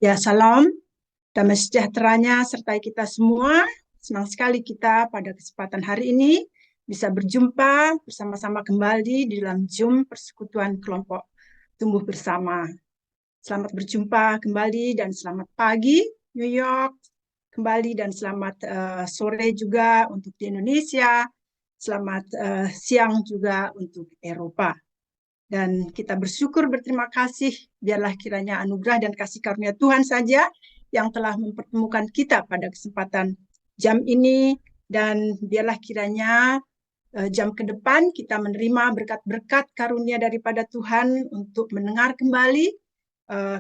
Ya, salam, damai sejahteranya sertai kita semua. Senang sekali kita pada kesempatan hari ini bisa berjumpa bersama-sama kembali di dalam Zoom Persekutuan Kelompok Tumbuh Bersama. Selamat berjumpa kembali dan selamat pagi New York kembali dan selamat sore juga untuk di Indonesia. Selamat siang juga untuk Eropa. Dan kita bersyukur berterima kasih, biarlah kiranya anugerah dan kasih karunia Tuhan saja yang telah mempertemukan kita pada kesempatan jam ini, dan biarlah kiranya jam ke depan kita menerima berkat-berkat karunia daripada Tuhan untuk mendengar kembali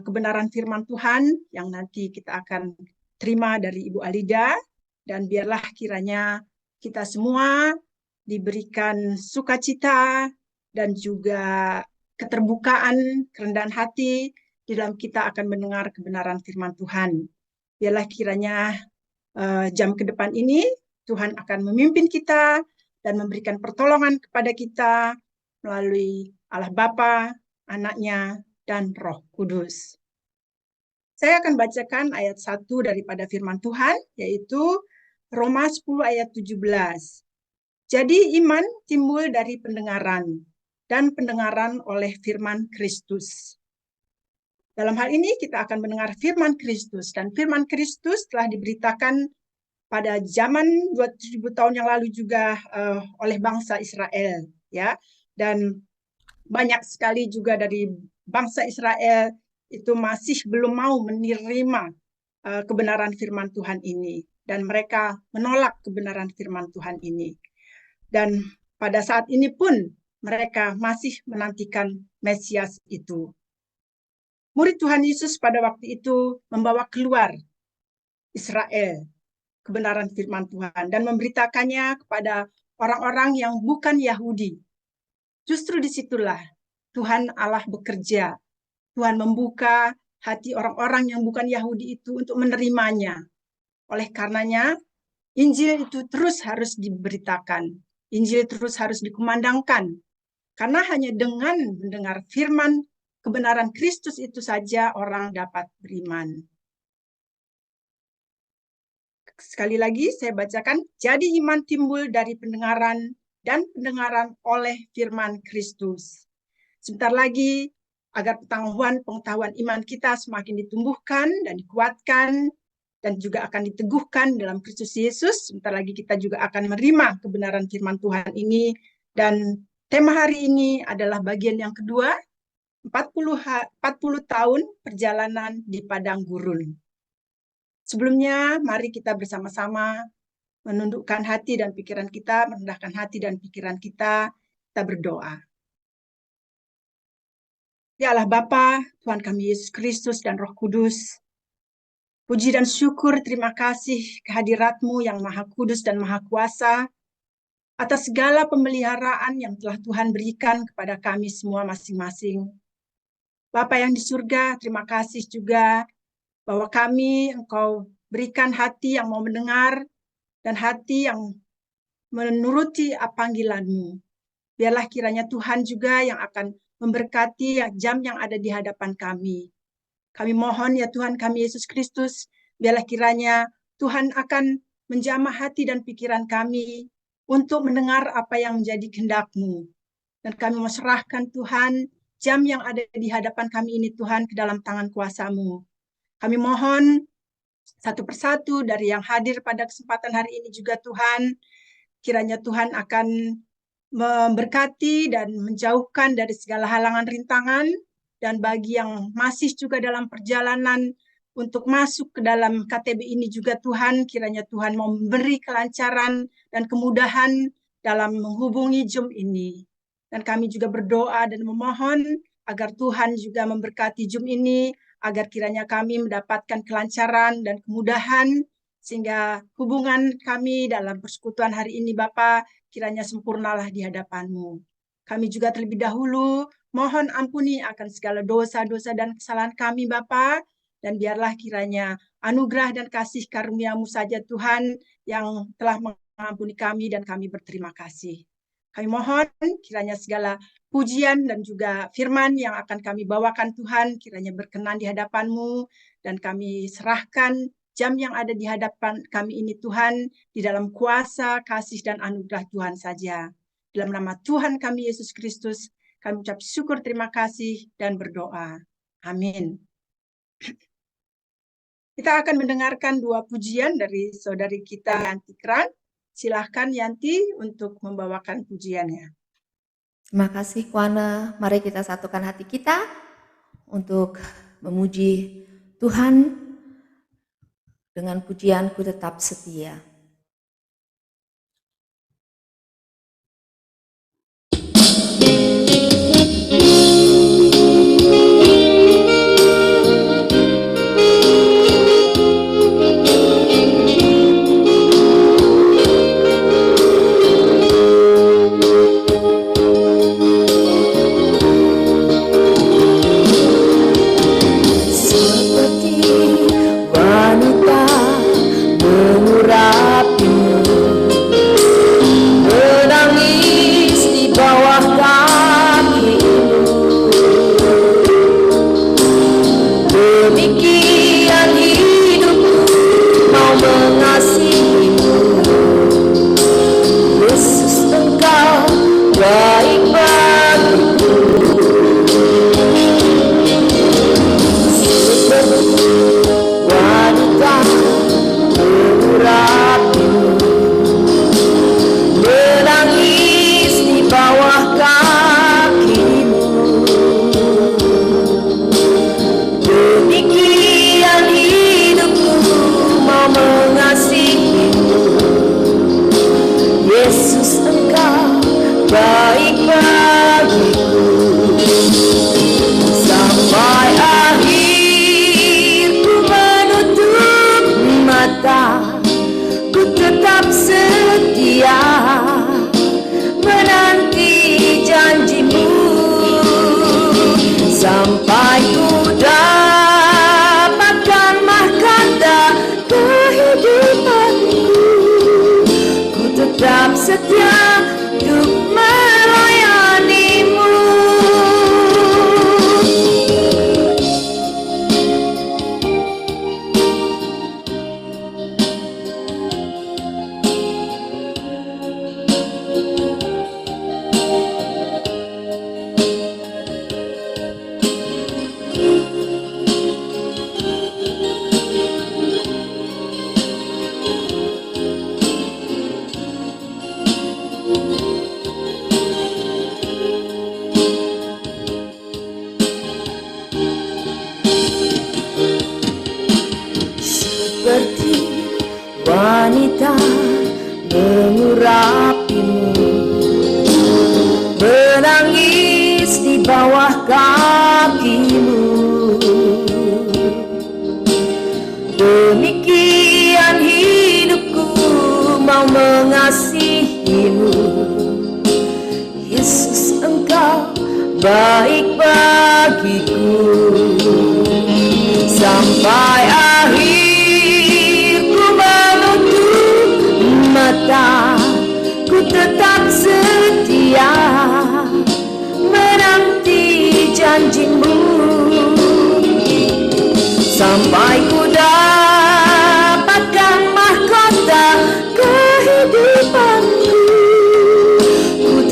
kebenaran firman Tuhan yang nanti kita akan terima dari Ibu Alida, dan biarlah kiranya kita semua diberikan sukacita dan juga keterbukaan, kerendahan hati di dalam kita akan mendengar kebenaran firman Tuhan. Biarlah kiranya jam ke depan ini Tuhan akan memimpin kita dan memberikan pertolongan kepada kita melalui Allah Bapa, Anaknya, dan Roh Kudus. Saya akan bacakan ayat 1 daripada firman Tuhan, yaitu Roma 10 ayat 17. Jadi iman timbul dari pendengaran, dan pendengaran oleh firman Kristus. Dalam hal ini kita akan mendengar firman Kristus, dan firman Kristus telah diberitakan pada zaman 2000 tahun yang lalu juga oleh bangsa Israel, ya. Dan banyak sekali juga dari bangsa Israel itu masih belum mau menerima kebenaran firman Tuhan ini, dan mereka menolak kebenaran firman Tuhan ini. Dan pada saat ini pun mereka masih menantikan Mesias itu. Murid Tuhan Yesus pada waktu itu membawa keluar Israel kebenaran firman Tuhan dan memberitakannya kepada orang-orang yang bukan Yahudi. Justru disitulah Tuhan Allah bekerja. Tuhan membuka hati orang-orang yang bukan Yahudi itu untuk menerimanya. Oleh karenanya, Injil itu terus harus diberitakan. Injil terus harus dikumandangkan. Karena hanya dengan mendengar firman kebenaran Kristus itu saja orang dapat beriman. Sekali lagi saya bacakan, jadi iman timbul dari pendengaran dan pendengaran oleh firman Kristus. Sebentar lagi agar pengetahuan iman kita semakin ditumbuhkan dan dikuatkan dan juga akan diteguhkan dalam Kristus Yesus. Sebentar lagi kita juga akan menerima kebenaran firman Tuhan ini, dan tema hari ini adalah bagian yang kedua, 40 tahun perjalanan di padang gurun. Sebelumnya, mari kita bersama-sama menundukkan hati dan pikiran kita, merendahkan hati dan pikiran kita berdoa. Ya Allah Bapa, Tuhan kami Yesus Kristus dan Roh Kudus, puji dan syukur, terima kasih kehadirat-Mu yang Maha Kudus dan Maha Kuasa, atas segala pemeliharaan yang telah Tuhan berikan kepada kami semua masing-masing. Bapa yang di surga, terima kasih juga bahwa kami Engkau berikan hati yang mau mendengar dan hati yang menuruti panggilan-Mu. Biarlah kiranya Tuhan juga yang akan memberkati jam yang ada di hadapan kami. Kami mohon ya Tuhan kami Yesus Kristus, biarlah kiranya Tuhan akan menjamah hati dan pikiran kami untuk mendengar apa yang menjadi kehendak-Mu. Dan kami mau serahkan Tuhan jam yang ada di hadapan kami ini Tuhan ke dalam tangan kuasa-Mu. Kami mohon satu persatu dari yang hadir pada kesempatan hari ini juga Tuhan, kiranya Tuhan akan memberkati dan menjauhkan dari segala halangan rintangan, dan bagi yang masih juga dalam perjalanan untuk masuk ke dalam KTB ini juga Tuhan, kiranya Tuhan mau memberi kelancaran dan kemudahan dalam menghubungi Zoom ini. Dan kami juga berdoa dan memohon agar Tuhan juga memberkati Zoom ini, agar kiranya kami mendapatkan kelancaran dan kemudahan, sehingga hubungan kami dalam persekutuan hari ini Bapa kiranya sempurnalah di hadapan-Mu. Kami juga terlebih dahulu mohon ampuni akan segala dosa-dosa dan kesalahan kami Bapa, dan biarlah kiranya anugerah dan kasih karunia-Mu saja Tuhan yang telah mengampuni kami, dan kami berterima kasih. Kami mohon kiranya segala pujian dan juga firman yang akan kami bawakan Tuhan, kiranya berkenan di hadapan-Mu, dan kami serahkan jam yang ada di hadapan kami ini Tuhan, di dalam kuasa, kasih, dan anugerah Tuhan saja. Dalam nama Tuhan kami Yesus Kristus, kami ucap syukur, terima kasih, dan berdoa. Amin. Kita akan mendengarkan 2 pujian dari saudari kita Yanti Kran. Silahkan Yanti untuk membawakan pujiannya. Terima kasih Kuana. Mari kita satukan hati kita untuk memuji Tuhan dengan pujian Ku Tetap Setia.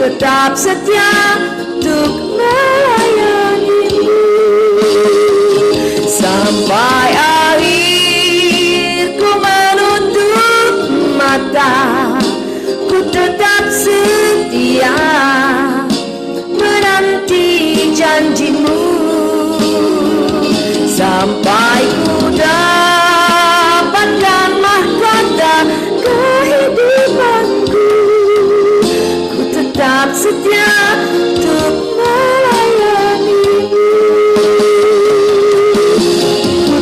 Tetap setia untuk melayani-Mu sampai akhir. Ku menutup mata, ku tetap setia menanti janji-Mu sampai ku dapatkan mahkota kehidupanku. Tetap setia untuk melayani-Mu. Ku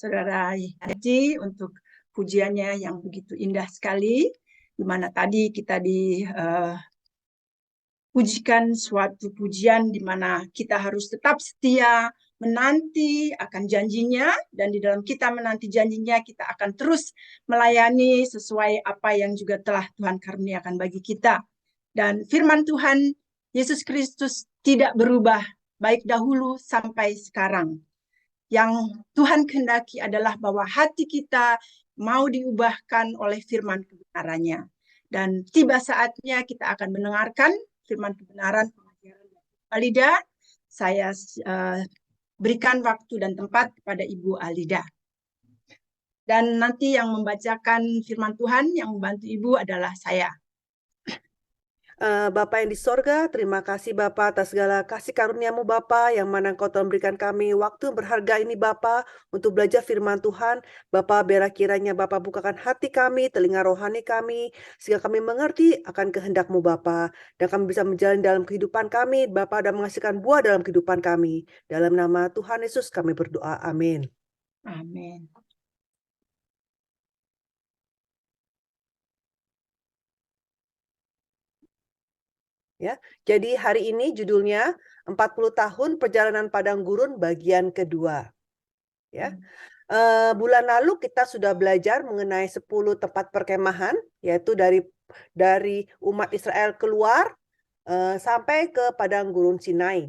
Saudara Haji untuk pujiannya yang begitu indah sekali, di mana tadi kita pujikan suatu pujian di mana kita harus tetap setia menanti akan janjinya, dan di dalam kita menanti janjinya kita akan terus melayani sesuai apa yang juga telah Tuhan karuniakan bagi kita. Dan firman Tuhan Yesus Kristus tidak berubah baik dahulu sampai sekarang. Yang Tuhan kehendaki adalah bahwa hati kita mau diubahkan oleh firman kebenarannya. Dan tiba saatnya kita akan mendengarkan firman kebenaran pengajaran Alida. Saya berikan waktu dan tempat kepada Ibu Alida. Dan nanti yang membacakan firman Tuhan, yang membantu Ibu adalah saya. Bapa yang di sorga, terima kasih Bapa atas segala kasih karunia-Mu Bapa, yang mana Engkau telah memberikan kami waktu berharga ini Bapa, untuk belajar firman Tuhan. Bapa, biarlah kiranya Bapa bukakan hati kami, telinga rohani kami, sehingga kami mengerti akan kehendak-Mu Bapa, dan kami bisa menjalani dalam kehidupan kami, Bapa, dan menghasilkan buah dalam kehidupan kami. Dalam nama Tuhan Yesus kami berdoa, amin. Amin. Ya, jadi hari ini judulnya 40 tahun perjalanan padang gurun bagian kedua. Ya. Bulan lalu kita sudah belajar mengenai 10 tempat perkemahan, yaitu dari umat Israel keluar sampai ke padang gurun Sinai.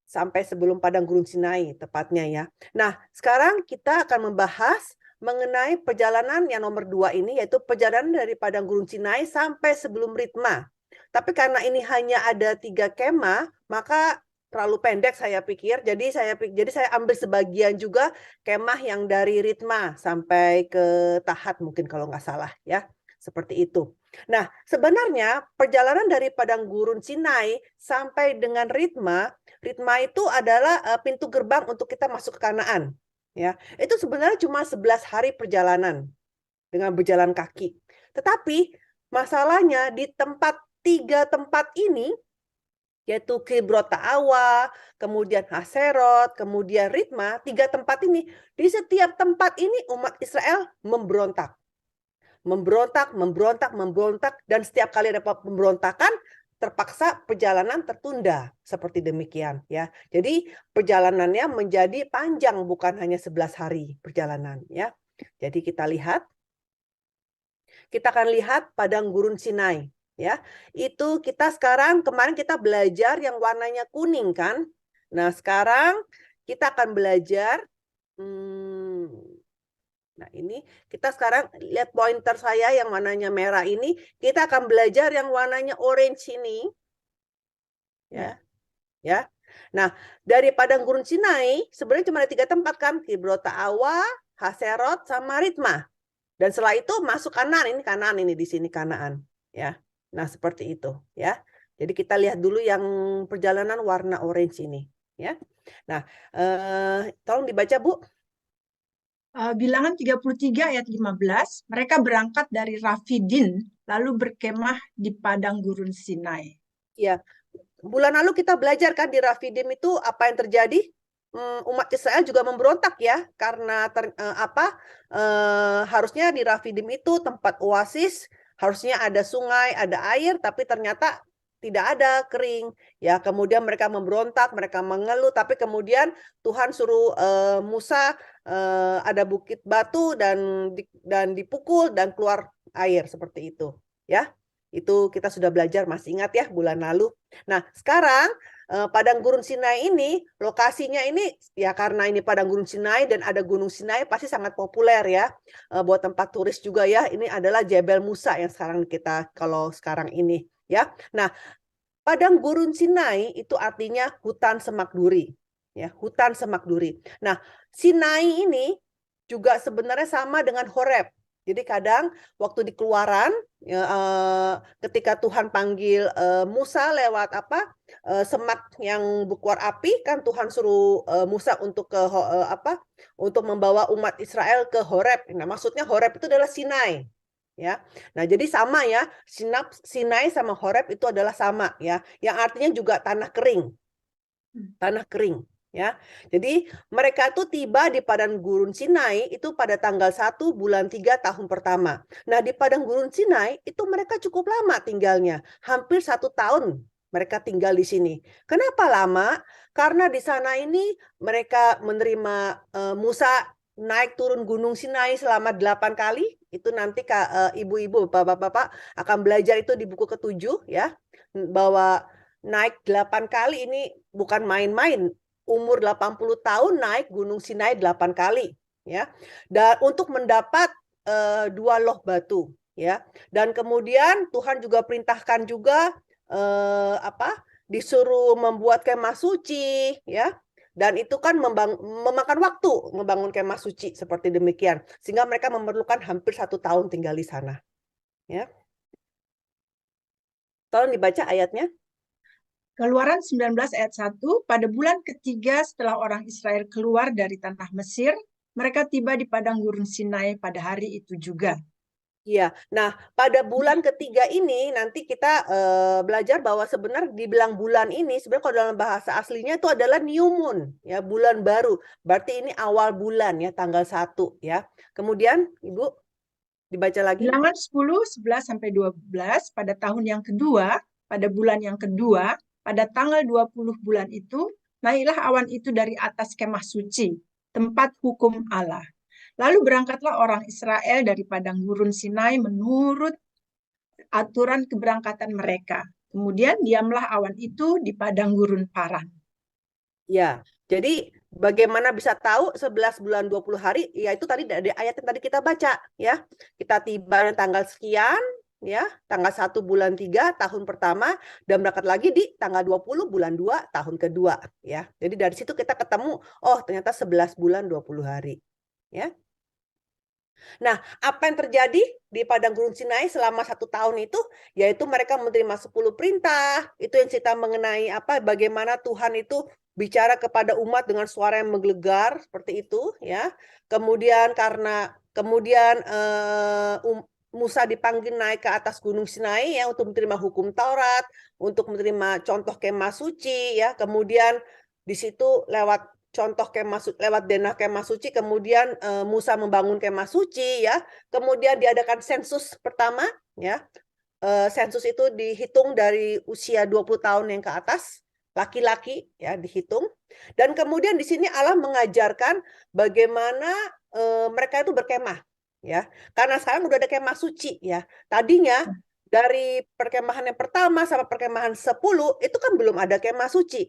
Sampai sebelum padang gurun Sinai tepatnya ya. Nah, sekarang kita akan membahas mengenai perjalanan yang nomor 2 ini, yaitu perjalanan dari padang gurun Sinai sampai sebelum Ritma. Tapi karena ini hanya ada 3 kemah, maka terlalu pendek saya pikir. Jadi saya ambil sebagian juga kemah yang dari Ritma sampai ke Tahat mungkin kalau nggak salah ya. Seperti itu. Nah, sebenarnya perjalanan dari padang gurun Sinai sampai dengan Ritma itu adalah pintu gerbang untuk kita masuk ke Kanaan. Ya, itu sebenarnya cuma 11 hari perjalanan dengan berjalan kaki. Tetapi masalahnya di 3 tempat ini, yaitu Kibrot Ta'awa, kemudian Haserot, kemudian Ritma, 3 tempat ini, di setiap tempat ini umat Israel memberontak. Memberontak, dan setiap kali ada pemberontakan, terpaksa perjalanan tertunda, seperti demikian ya. Jadi perjalanannya menjadi panjang, bukan hanya 11 hari perjalanan ya. Jadi kita akan lihat padang gurun Sinai. Ya, itu kemarin kita belajar yang warnanya kuning kan. Nah, sekarang kita akan belajar nah ini kita sekarang lihat pointer saya yang warnanya merah ini, kita akan belajar yang warnanya orange ini. Ya. Ya. Nah, dari padang gurun Sinai sebenarnya cuma ada 3 tempat kan, Kibrot Ta'awa, Haserot sama Ritma. Dan setelah itu masuk Kanaan, ini di sini Kanaan, ya. Nah, seperti itu ya. Jadi kita lihat dulu yang perjalanan warna orange ini ya. Nah, tolong dibaca Bu. Bilangan 33 ayat 15, mereka berangkat dari Rafidim lalu berkemah di padang gurun Sinai. Ya. Bulan lalu kita belajar kan di Rafidim itu apa yang terjadi? Umat Israel juga memberontak ya, karena harusnya di Rafidim itu tempat oasis, harusnya ada sungai, ada air, tapi ternyata tidak ada, kering ya. Kemudian mereka memberontak, mereka mengeluh, tapi kemudian Tuhan suruh Musa ada bukit batu dan dipukul dan keluar air seperti itu ya. Itu kita sudah belajar, masih ingat ya bulan lalu. Nah, sekarang padang gurun Sinai ini, lokasinya ini ya karena ini padang gurun Sinai dan ada gunung Sinai, pasti sangat populer ya buat tempat turis juga ya. Ini adalah Jebel Musa yang kalau sekarang ini ya. Nah, padang gurun Sinai itu artinya hutan semak duri ya, hutan semak duri. Nah, Sinai ini juga sebenarnya sama dengan Horeb. Jadi kadang waktu di Keluaran ketika Tuhan panggil Musa lewat semak yang berkeluar api, kan Tuhan suruh Musa untuk untuk membawa umat Israel ke Horeb. Nah, maksudnya Horeb itu adalah Sinai. Ya. Nah, jadi sama ya. Sinai sama Horeb itu adalah sama ya. Yang artinya juga tanah kering. Tanah kering Ya, jadi mereka tuh tiba di padang gurun Sinai itu pada tanggal 1 bulan 3 tahun pertama. Nah, di padang gurun Sinai itu mereka cukup lama tinggalnya, hampir 1 tahun mereka tinggal di sini. Kenapa lama? Karena di sana ini mereka menerima Musa naik turun gunung Sinai selama 8 kali. Itu nanti ibu-ibu, bapak-bapak akan belajar itu di buku ke-7 ya, bahwa naik 8 kali ini bukan main-main. Umur 80 tahun naik Gunung Sinai 8 kali ya. Dan untuk mendapat 2 loh batu ya. Dan kemudian Tuhan juga perintahkan juga disuruh membuat kemah suci ya. Dan itu kan memakan waktu membangun kemah suci seperti demikian. Sehingga mereka memerlukan hampir 1 tahun tinggal di sana. Ya. Tolong dibaca ayatnya. Keluaran 19 ayat 1, pada bulan ketiga setelah orang Israel keluar dari tanah Mesir, mereka tiba di padang gurun Sinai pada hari itu juga. Iya, nah pada bulan ketiga ini nanti kita belajar bahwa sebenarnya dibilang bulan ini sebenarnya kalau dalam bahasa aslinya itu adalah new moon ya, bulan baru. Berarti ini awal bulan ya, tanggal 1 ya. Kemudian Ibu dibaca lagi. Bilangan 10, 11 sampai 12 pada tahun yang kedua, pada bulan yang kedua, pada tanggal 20 bulan itu, naiklah awan itu dari atas kemah suci, tempat hukum Allah. Lalu berangkatlah orang Israel dari padang gurun Sinai menurut aturan keberangkatan mereka. Kemudian diamlah awan itu di padang gurun Paran. Ya, jadi bagaimana bisa tahu 11 bulan 20 hari? Ya itu tadi dari ayat yang tadi kita baca ya. Kita tiba tanggal sekian ya, tanggal 1 bulan 3 tahun pertama dan berangkat lagi di tanggal 20 bulan 2 tahun kedua ya. Jadi dari situ kita ketemu oh ternyata 11 bulan 20 hari ya. Nah, apa yang terjadi di padang gurun Sinai selama 1 tahun itu, yaitu mereka menerima 10 perintah. Itu yang cerita mengenai bagaimana Tuhan itu bicara kepada umat dengan suara yang menggelegar seperti itu, ya. Kemudian Musa dipanggil naik ke atas gunung Sinai ya untuk menerima hukum Taurat, untuk menerima contoh kemah suci, ya. Kemudian di situ lewat contoh lewat denah kemah suci, kemudian Musa membangun kemah suci ya, kemudian diadakan sensus pertama ya. Sensus itu dihitung dari usia 20 tahun yang ke atas, laki-laki ya dihitung. Dan kemudian di sini Allah mengajarkan bagaimana mereka itu berkemah ya. Karena sekarang udah ada kemah suci ya. Tadinya dari perkemahan yang pertama sampai perkemahan 10 itu kan belum ada kemah suci.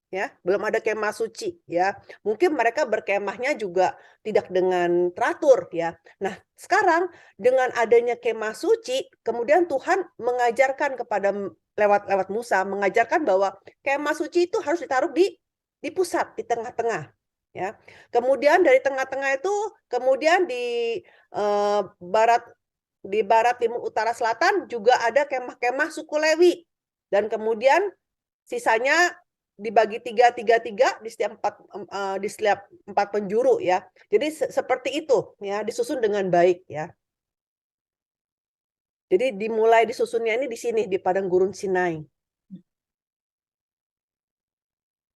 Ya, belum ada kemah suci ya. Mungkin mereka berkemahnya juga tidak dengan teratur ya. Nah, sekarang dengan adanya kemah suci, kemudian Tuhan mengajarkan kepada lewat Musa mengajarkan bahwa kemah suci itu harus ditaruh di pusat, di tengah-tengah ya. Kemudian dari tengah-tengah itu kemudian di barat timur utara selatan juga ada kemah-kemah suku Lewi. Dan kemudian sisanya dibagi 3 di setiap 4 penjuru ya. Jadi seperti itu ya, disusun dengan baik ya. Jadi dimulai disusunnya ini di sini di padang gurun Sinai.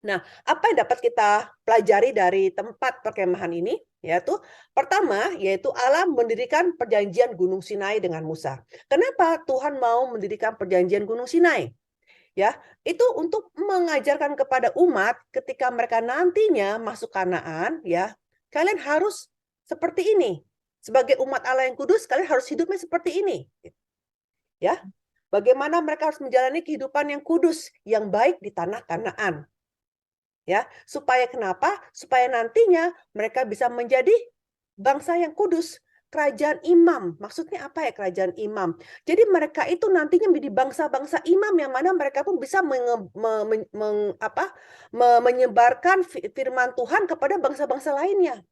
Nah, apa yang dapat kita pelajari dari tempat perkemahan ini? Yaitu pertama, yaitu Allah mendirikan perjanjian Gunung Sinai dengan Musa. Kenapa Tuhan mau mendirikan perjanjian Gunung Sinai? Ya, itu untuk mengajarkan kepada umat ketika mereka nantinya masuk Kanaan, ya, kalian harus seperti ini. Sebagai umat Allah yang kudus, kalian harus hidupnya seperti ini. Ya, bagaimana mereka harus menjalani kehidupan yang kudus, yang baik di tanah Kanaan. Ya, supaya kenapa? Supaya nantinya mereka bisa menjadi bangsa yang kudus. Kerajaan imam. Maksudnya apa ya kerajaan imam? Jadi mereka itu nantinya menjadi bangsa-bangsa imam yang mana mereka pun bisa menyebarkan firman Tuhan kepada bangsa-bangsa lainnya.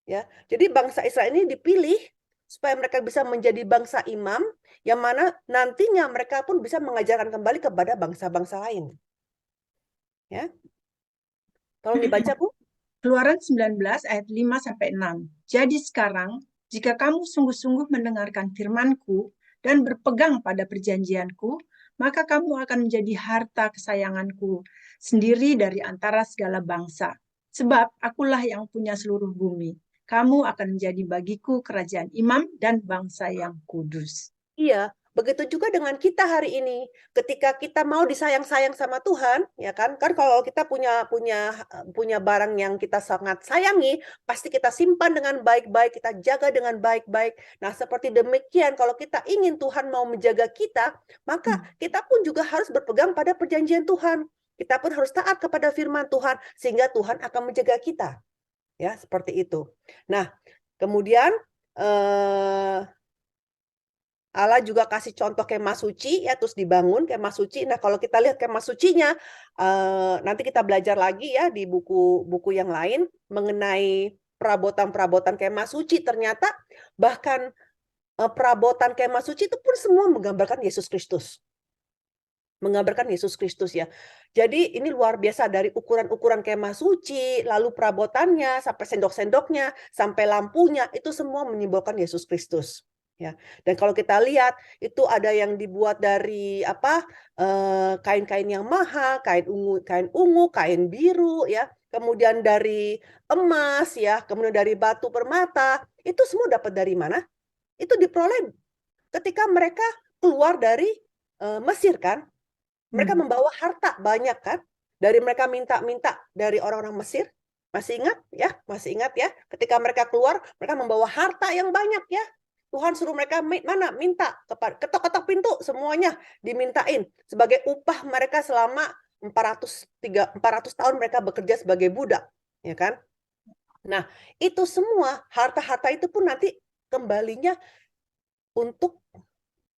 Ya, jadi bangsa Israel ini dipilih supaya mereka bisa menjadi bangsa imam yang mana nantinya mereka pun bisa mengajarkan kembali kepada bangsa-bangsa lain. Ya. Tolong dibaca, Bu. Keluaran 19 ayat 5 sampai 6. Jadi sekarang jika kamu sungguh-sungguh mendengarkan firman-Ku dan berpegang pada perjanjian-Ku, maka kamu akan menjadi harta kesayangan-Ku sendiri dari antara segala bangsa. Sebab akulah yang punya seluruh bumi. Kamu akan menjadi bagiku kerajaan imam dan bangsa yang kudus. Iya, begitu juga dengan kita hari ini. Ketika kita mau disayang-sayang sama Tuhan, ya kan? Kan kalau kita punya barang yang kita sangat sayangi, pasti kita simpan dengan baik-baik, kita jaga dengan baik-baik. Nah, seperti demikian kalau kita ingin Tuhan mau menjaga kita, maka kita pun juga harus berpegang pada perjanjian Tuhan. Kita pun harus taat kepada firman Tuhan sehingga Tuhan akan menjaga kita. Ya, seperti itu. Nah, kemudian Allah juga kasih contoh kemah suci ya, terus dibangun kemah suci. Nah, kalau kita lihat kemah sucinya, nanti kita belajar lagi ya di buku-buku yang lain mengenai perabotan-perabotan kemah suci. Ternyata bahkan perabotan kemah suci itu pun semua menggambarkan Yesus Kristus. Menggambarkan Yesus Kristus ya. Jadi ini luar biasa dari ukuran-ukuran kemah suci, lalu perabotannya, sampai sendok-sendoknya, sampai lampunya, itu semua menyimbolkan Yesus Kristus. Ya. Dan kalau kita lihat itu ada yang dibuat dari kain-kain yang mahal, kain ungu, kain biru ya, kemudian dari emas ya, kemudian dari batu permata. Itu semua dapat dari mana? Itu diperoleh ketika mereka keluar dari Mesir kan. Mereka membawa harta banyak kan? Dari mereka minta-minta dari orang-orang Mesir. Masih ingat ya? Masih ingat ya? Ketika mereka keluar, mereka membawa harta yang banyak ya. Tuhan suruh mereka minta ketok-ketok pintu semuanya dimintain sebagai upah mereka selama 400 tahun mereka bekerja sebagai budak, ya kan? Nah, itu semua harta-harta itu pun nanti kembalinya untuk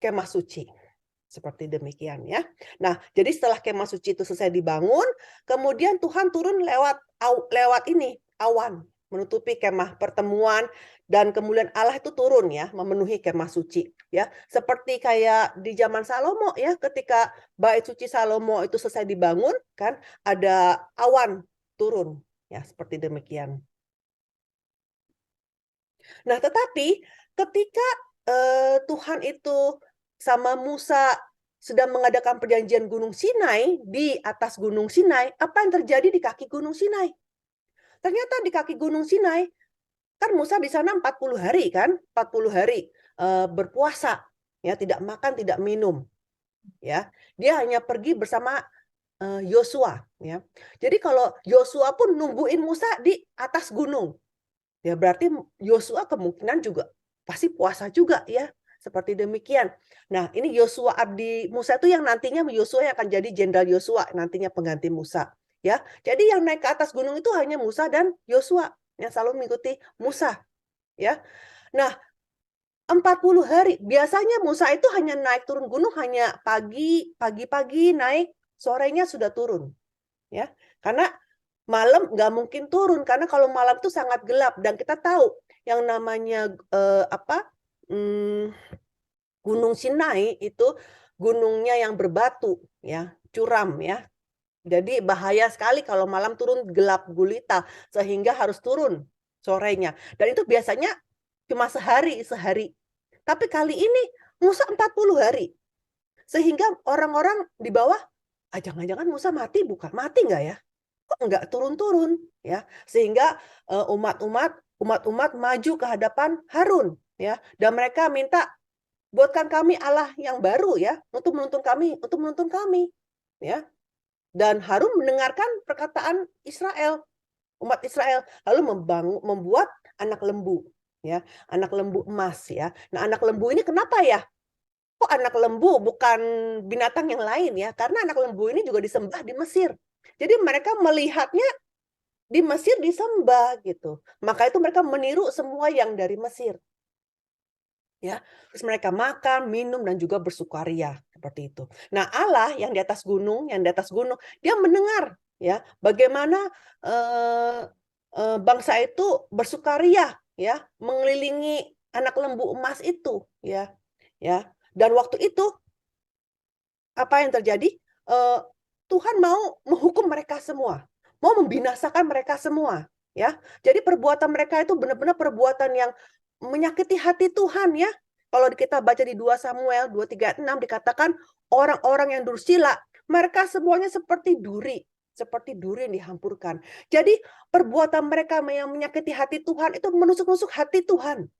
kemah suci. Seperti demikian ya. Nah, jadi setelah kemah suci itu selesai dibangun, kemudian Tuhan turun lewat ini awan menutupi kemah pertemuan, dan kemudian Allah itu turun ya memenuhi kemah suci ya. Seperti kayak di zaman Salomo ya, ketika bait suci Salomo itu selesai dibangun kan ada awan turun ya, seperti demikian. Nah, tetapi ketika Tuhan itu sama Musa sedang mengadakan perjanjian Gunung Sinai, di atas Gunung Sinai, apa yang terjadi di kaki Gunung Sinai? Ternyata di kaki Gunung Sinai, kan Musa di sana 40 hari kan, 40 hari berpuasa, ya tidak makan, tidak minum. Ya, dia hanya pergi bersama Yosua. Ya, jadi kalau Yosua pun nungguin Musa di atas gunung, ya berarti Yosua kemungkinan juga pasti puasa juga ya. Seperti demikian. Nah, ini Yosua abdi Musa itu yang nantinya Yosua yang akan jadi jenderal Yosua, nantinya pengganti Musa. Ya, jadi yang naik ke atas gunung itu hanya Musa dan Yosua yang selalu mengikuti Musa. Ya, nah 40 hari biasanya Musa itu hanya naik turun gunung hanya pagi naik, sorenya sudah turun. Ya, karena malam nggak mungkin turun karena kalau malam itu sangat gelap dan kita tahu yang namanya Gunung Sinai itu gunungnya yang berbatu ya, curam ya. Jadi bahaya sekali kalau malam turun gelap gulita sehingga harus turun sorenya. Dan itu biasanya cuma sehari. Tapi kali ini Musa 40 hari. Sehingga orang-orang di bawah, jangan-jangan Musa mati bukan? Mati nggak ya? Kok nggak turun-turun ya? Sehingga umat-umat maju ke hadapan Harun ya, dan mereka minta buatkan kami Allah yang baru ya, untuk menuntun kami ya. Dan Harun mendengarkan perkataan Israel, umat Israel, lalu membuat anak lembu ya, anak lembu emas ya. Nah, anak lembu ini kenapa ya? Kok anak lembu bukan binatang yang lain ya? Karena anak lembu ini juga disembah di Mesir. Jadi mereka melihatnya di Mesir disembah gitu. Maka itu mereka meniru semua yang dari Mesir. Ya, terus mereka makan, minum dan juga bersukaria seperti itu. Nah, Allah yang di atas gunung, dia mendengar ya bagaimana bangsa itu bersukaria ya, mengelilingi anak lembu emas itu ya. Ya. Dan waktu itu apa yang terjadi? Tuhan mau menghukum mereka semua, mau membinasakan mereka semua ya. Jadi perbuatan mereka itu benar-benar perbuatan yang menyakiti hati Tuhan ya. Kalau kita baca di 2 Samuel 2:36 dikatakan orang-orang yang dursila, mereka semuanya seperti duri seperti duri yang dihampurkan. Jadi perbuatan mereka yang menyakiti hati Tuhan itu menusuk-nusuk hati Tuhan.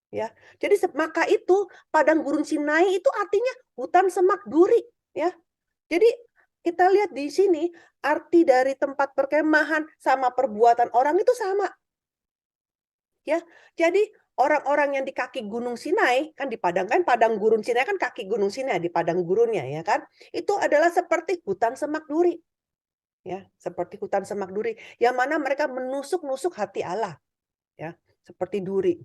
Ya, jadi maka itu padang gurun Sinai itu artinya hutan semak duri. Ya, jadi kita lihat di sini arti dari tempat perkemahan sama perbuatan orang itu sama. Ya, jadi orang-orang yang di kaki Gunung Sinai kan di padang gurun Sinai kan kaki Gunung Sinai di padang gurunnya ya kan. Itu adalah seperti hutan semak duri. Ya, seperti hutan semak duri yang mana mereka menusuk-nusuk hati Allah. Ya, seperti duri.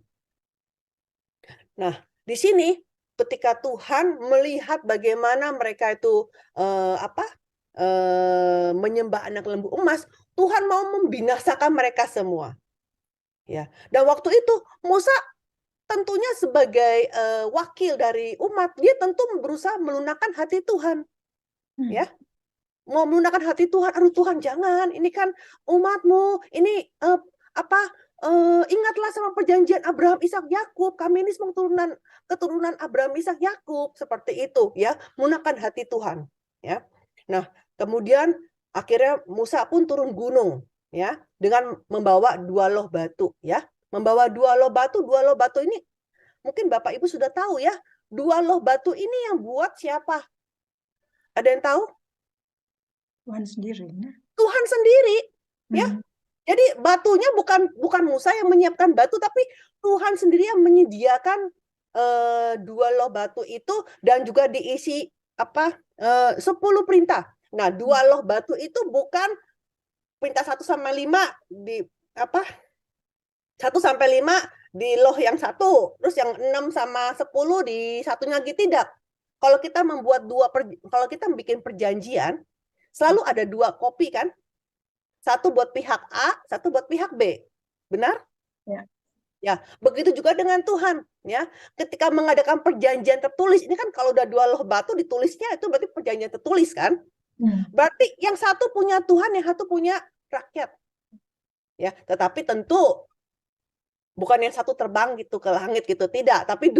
Nah, di sini ketika Tuhan melihat bagaimana mereka itu menyembah anak lembu emas, Tuhan mau membinasakan mereka semua. Ya, dan waktu itu Musa tentunya sebagai wakil dari umat, dia tentu berusaha melunakkan hati Tuhan. Ya, mau melunakkan hati Tuhan. Aduh Tuhan, jangan, ini kan umatmu, ini ingatlah sama perjanjian Abraham, Ishak, Yakub. Kami ini semua keturunan Abraham, Ishak, Yakub, seperti itu ya, melunakkan hati Tuhan. Ya, nah kemudian akhirnya Musa pun turun gunung ya dengan membawa 2 loh batu ya, membawa 2 loh batu ini mungkin Bapak Ibu sudah tahu ya, 2 loh batu ini yang buat siapa? Ada yang tahu? Tuhan sendiri. Tuhan sendiri ya. Jadi batunya bukan Musa yang menyiapkan batu, tapi Tuhan sendiri yang menyediakan 2 loh batu itu dan juga diisi 10 perintah. Nah, 2 loh batu itu bukan perintah 1-5 di 1-5 di loh yang satu, terus yang 6-10 di satunya lagi, tidak. Kalau kita membuat kalau kita bikin perjanjian, selalu ada 2 kopi kan? Satu buat pihak A, satu buat pihak B. Benar? Ya. Ya, begitu juga dengan Tuhan, ya. Ketika mengadakan perjanjian tertulis, ini kan kalau udah 2 loh batu ditulisnya itu berarti perjanjian tertulis kan? Berarti yang satu punya Tuhan, yang satu punya rakyat. Ya, tetapi tentu bukan yang satu terbang gitu ke langit gitu, tidak, tapi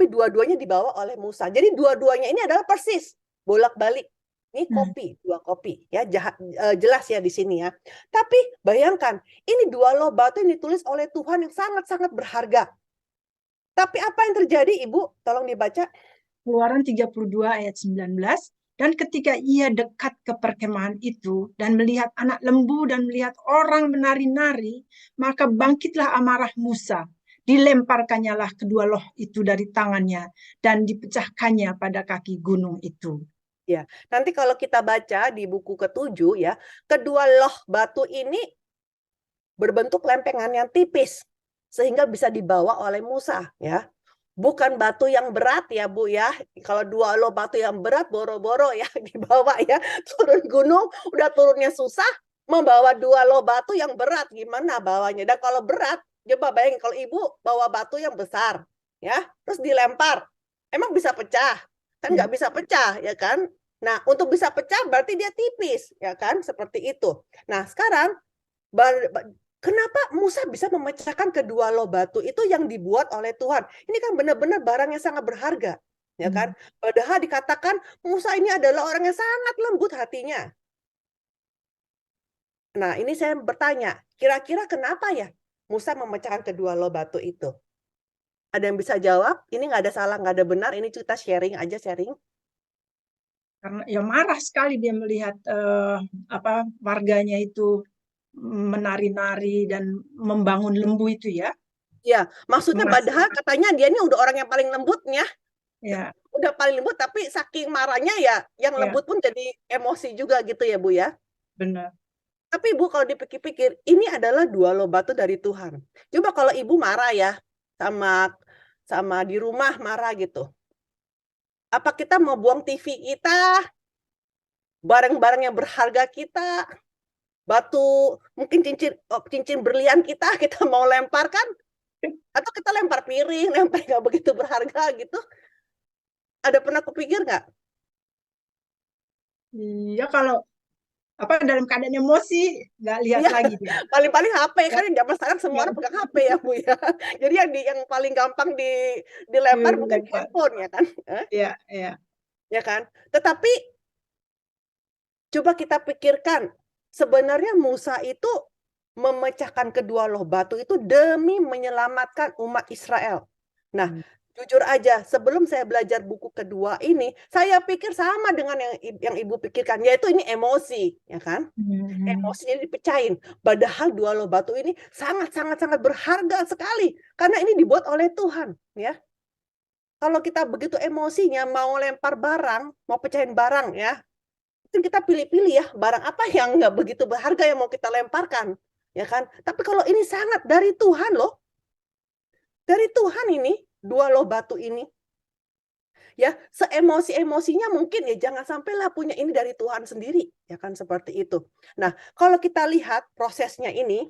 dua-duanya dibawa oleh Musa. Jadi dua-duanya ini adalah persis bolak-balik. Ini kopi, 2 kopi ya, jelas ya di sini ya. Tapi bayangkan, ini 2 loh batu yang ditulis oleh Tuhan yang sangat-sangat berharga. Tapi apa yang terjadi, Ibu? Tolong dibaca. Keluaran 32 ayat 19. Dan ketika ia dekat ke perkemahan itu dan melihat anak lembu dan melihat orang menari-nari, maka bangkitlah amarah Musa. Dilemparkannya lah kedua loh itu dari tangannya dan dipecahkannya pada kaki gunung itu. Ya, nanti kalau kita baca di buku ke-7 ya, kedua loh batu ini berbentuk lempengan yang tipis sehingga bisa dibawa oleh Musa ya. Bukan batu yang berat ya Bu ya. Kalau 2 loh batu yang berat boro-boro ya dibawa ya. Turun gunung udah turunnya susah, membawa 2 loh batu yang berat gimana bawanya. Dan kalau berat, coba bayangin kalau Ibu bawa batu yang besar ya, terus dilempar. Emang bisa pecah? Kan nggak bisa pecah ya kan. Nah, untuk bisa pecah berarti dia tipis ya kan, seperti itu. Nah, sekarang kenapa Musa bisa memecahkan kedua loh batu itu yang dibuat oleh Tuhan? Ini kan benar-benar barang yang sangat berharga ya kan. Padahal dikatakan Musa ini adalah orang yang sangat lembut hatinya. Nah, ini saya bertanya, kira-kira kenapa ya Musa memecahkan kedua loh batu itu? Ada yang bisa jawab? Ini nggak ada salah, nggak ada benar. Ini kita sharing aja, sharing. Karena ya marah sekali dia melihat warganya itu menari-nari dan membangun lembu itu ya. Ya, maksudnya padahal katanya dia ini udah orang yang paling lembutnya. Ya. Udah paling lembut, tapi saking marahnya ya, yang lembut pun jadi emosi juga gitu ya Bu ya. Benar. Tapi Ibu kalau dipikir-pikir, ini adalah 2 loh batu dari Tuhan. Coba kalau Ibu marah ya, sama di rumah marah gitu. Apa kita mau buang TV kita, barang-barang yang berharga kita, batu, mungkin cincin berlian kita mau lemparkan? Atau kita lempar piring, lempar nggak begitu berharga gitu? Ada pernah kepikir nggak? Iya, kalau dalam keadaan emosi nggak lihat lagi dia. Paling-paling HP kan yang zaman sekarang semua orang pegang HP ya Bu ya. Jadi yang paling gampang dilempar mungkin handphone ya kan? Iya. Ya kan? Tetapi Coba kita pikirkan, sebenarnya Musa itu memecahkan kedua loh batu itu demi menyelamatkan umat Israel. Nah, jujur aja, sebelum saya belajar buku kedua ini, saya pikir sama dengan yang Ibu pikirkan, yaitu ini emosi, ya kan? Emosinya dipecahin. Padahal dua loh batu ini sangat berharga sekali, karena ini dibuat oleh Tuhan, ya. Kalau kita begitu emosinya mau lempar barang, mau pecahin barang, ya, kita pilih-pilih ya barang apa yang nggak begitu berharga yang mau kita lemparkan, ya kan? Tapi kalau ini sangat dari Tuhan loh, dari Tuhan ini dua loh batu ini, ya seemosi-emosinya mungkin ya jangan sampailah punya ini dari Tuhan sendiri, ya kan seperti itu. Nah kalau kita lihat prosesnya ini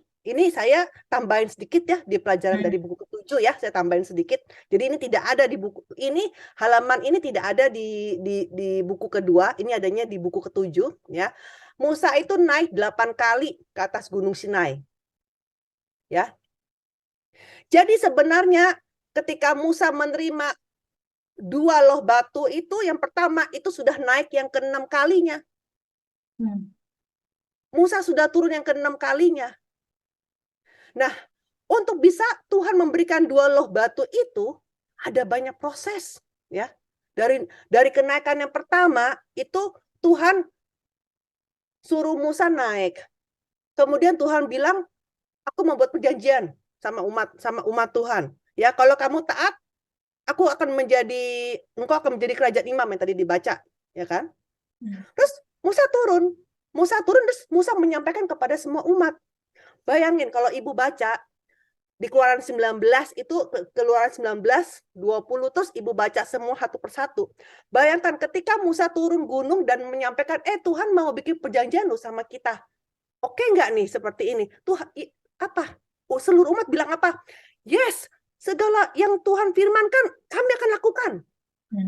saya tambahin sedikit ya di pelajaran dari buku ke-7 ya, saya tambahin sedikit. Jadi ini tidak ada di buku ini, halaman ini tidak ada di buku kedua, ini adanya di buku ke-7 ya. Musa itu naik 8 kali ke atas Gunung Sinai. Ya. Jadi sebenarnya ketika Musa menerima dua loh batu itu, yang pertama itu sudah naik yang ke-6 kalinya. Musa sudah turun yang ke-6 kalinya. Nah, untuk bisa Tuhan memberikan dua loh batu itu ada banyak proses, ya. Dari kenaikan yang pertama itu Tuhan suruh Musa naik. Kemudian Tuhan bilang, aku membuat perjanjian sama umat Tuhan. Ya, kalau kamu taat, engkau akan menjadi kerajaan imam yang tadi dibaca, ya kan? Terus Musa turun terus Musa menyampaikan kepada semua umat. Bayangin kalau Ibu baca di Keluaran 19 itu, Keluaran 19, 20, terus Ibu baca semua satu persatu. Bayangkan ketika Musa turun gunung dan menyampaikan, Tuhan mau bikin perjanjian loh sama kita. Oke nggak nih seperti ini? Tuhan, apa? Seluruh umat bilang apa? Yes, segala yang Tuhan firmankan kami akan lakukan.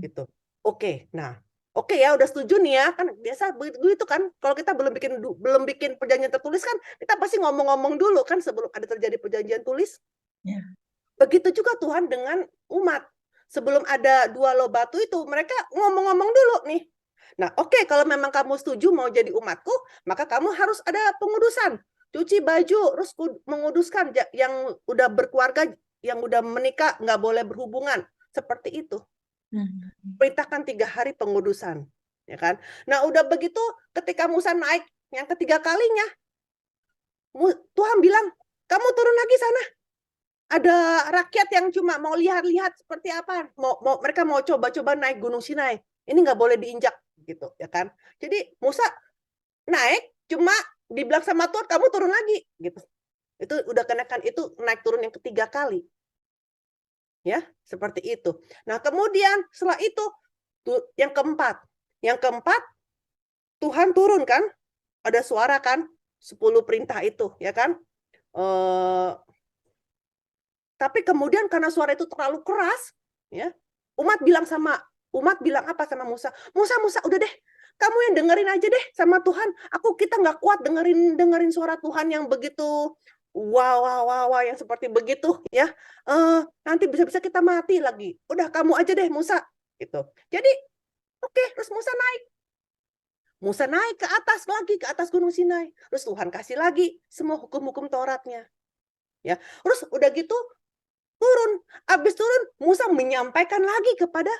Gitu. Oke, nah. Oke ya, udah setuju nih ya, kan biasa begitu kan. Kalau kita belum bikin perjanjian tertulis kan, kita pasti ngomong-ngomong dulu kan sebelum ada terjadi perjanjian tulis. Ya. Begitu juga Tuhan dengan umat. Sebelum ada dua loh batu itu, mereka ngomong-ngomong dulu nih. Nah, oke, kalau memang kamu setuju mau jadi umatku, maka kamu harus ada pengudusan. Cuci baju, terus menguduskan yang udah berkeluarga, yang udah menikah, nggak boleh berhubungan. Seperti itu. Perintahkan 3 hari pengudusan, ya kan? Nah, udah begitu ketika Musa naik yang ketiga kalinya, Tuhan bilang, kamu turun lagi sana. Ada rakyat yang cuma mau lihat-lihat seperti apa, mereka mau coba-coba naik Gunung Sinai. Ini nggak boleh diinjak, gitu, ya kan? Jadi Musa naik, cuma dibilang sama Tuhan, kamu turun lagi, gitu. Itu udah kenaikan itu naik turun yang ketiga kali. Ya, seperti itu. Nah, kemudian setelah itu yang keempat Tuhan turun kan, ada suara kan, 10 perintah itu, ya kan? Tapi kemudian karena suara itu terlalu keras, ya, umat bilang apa sama Musa? Musa, udah deh, kamu yang dengerin aja deh sama Tuhan. Kita nggak kuat dengerin suara Tuhan yang begitu. Wow, yang seperti begitu ya. Nanti bisa-bisa kita mati lagi. Udah kamu aja deh Musa, gitu. Jadi, oke, terus Musa naik ke atas Gunung Sinai. Terus Tuhan kasih lagi semua hukum-hukum Tauratnya. Ya, terus udah gitu turun. Habis turun, Musa menyampaikan lagi kepada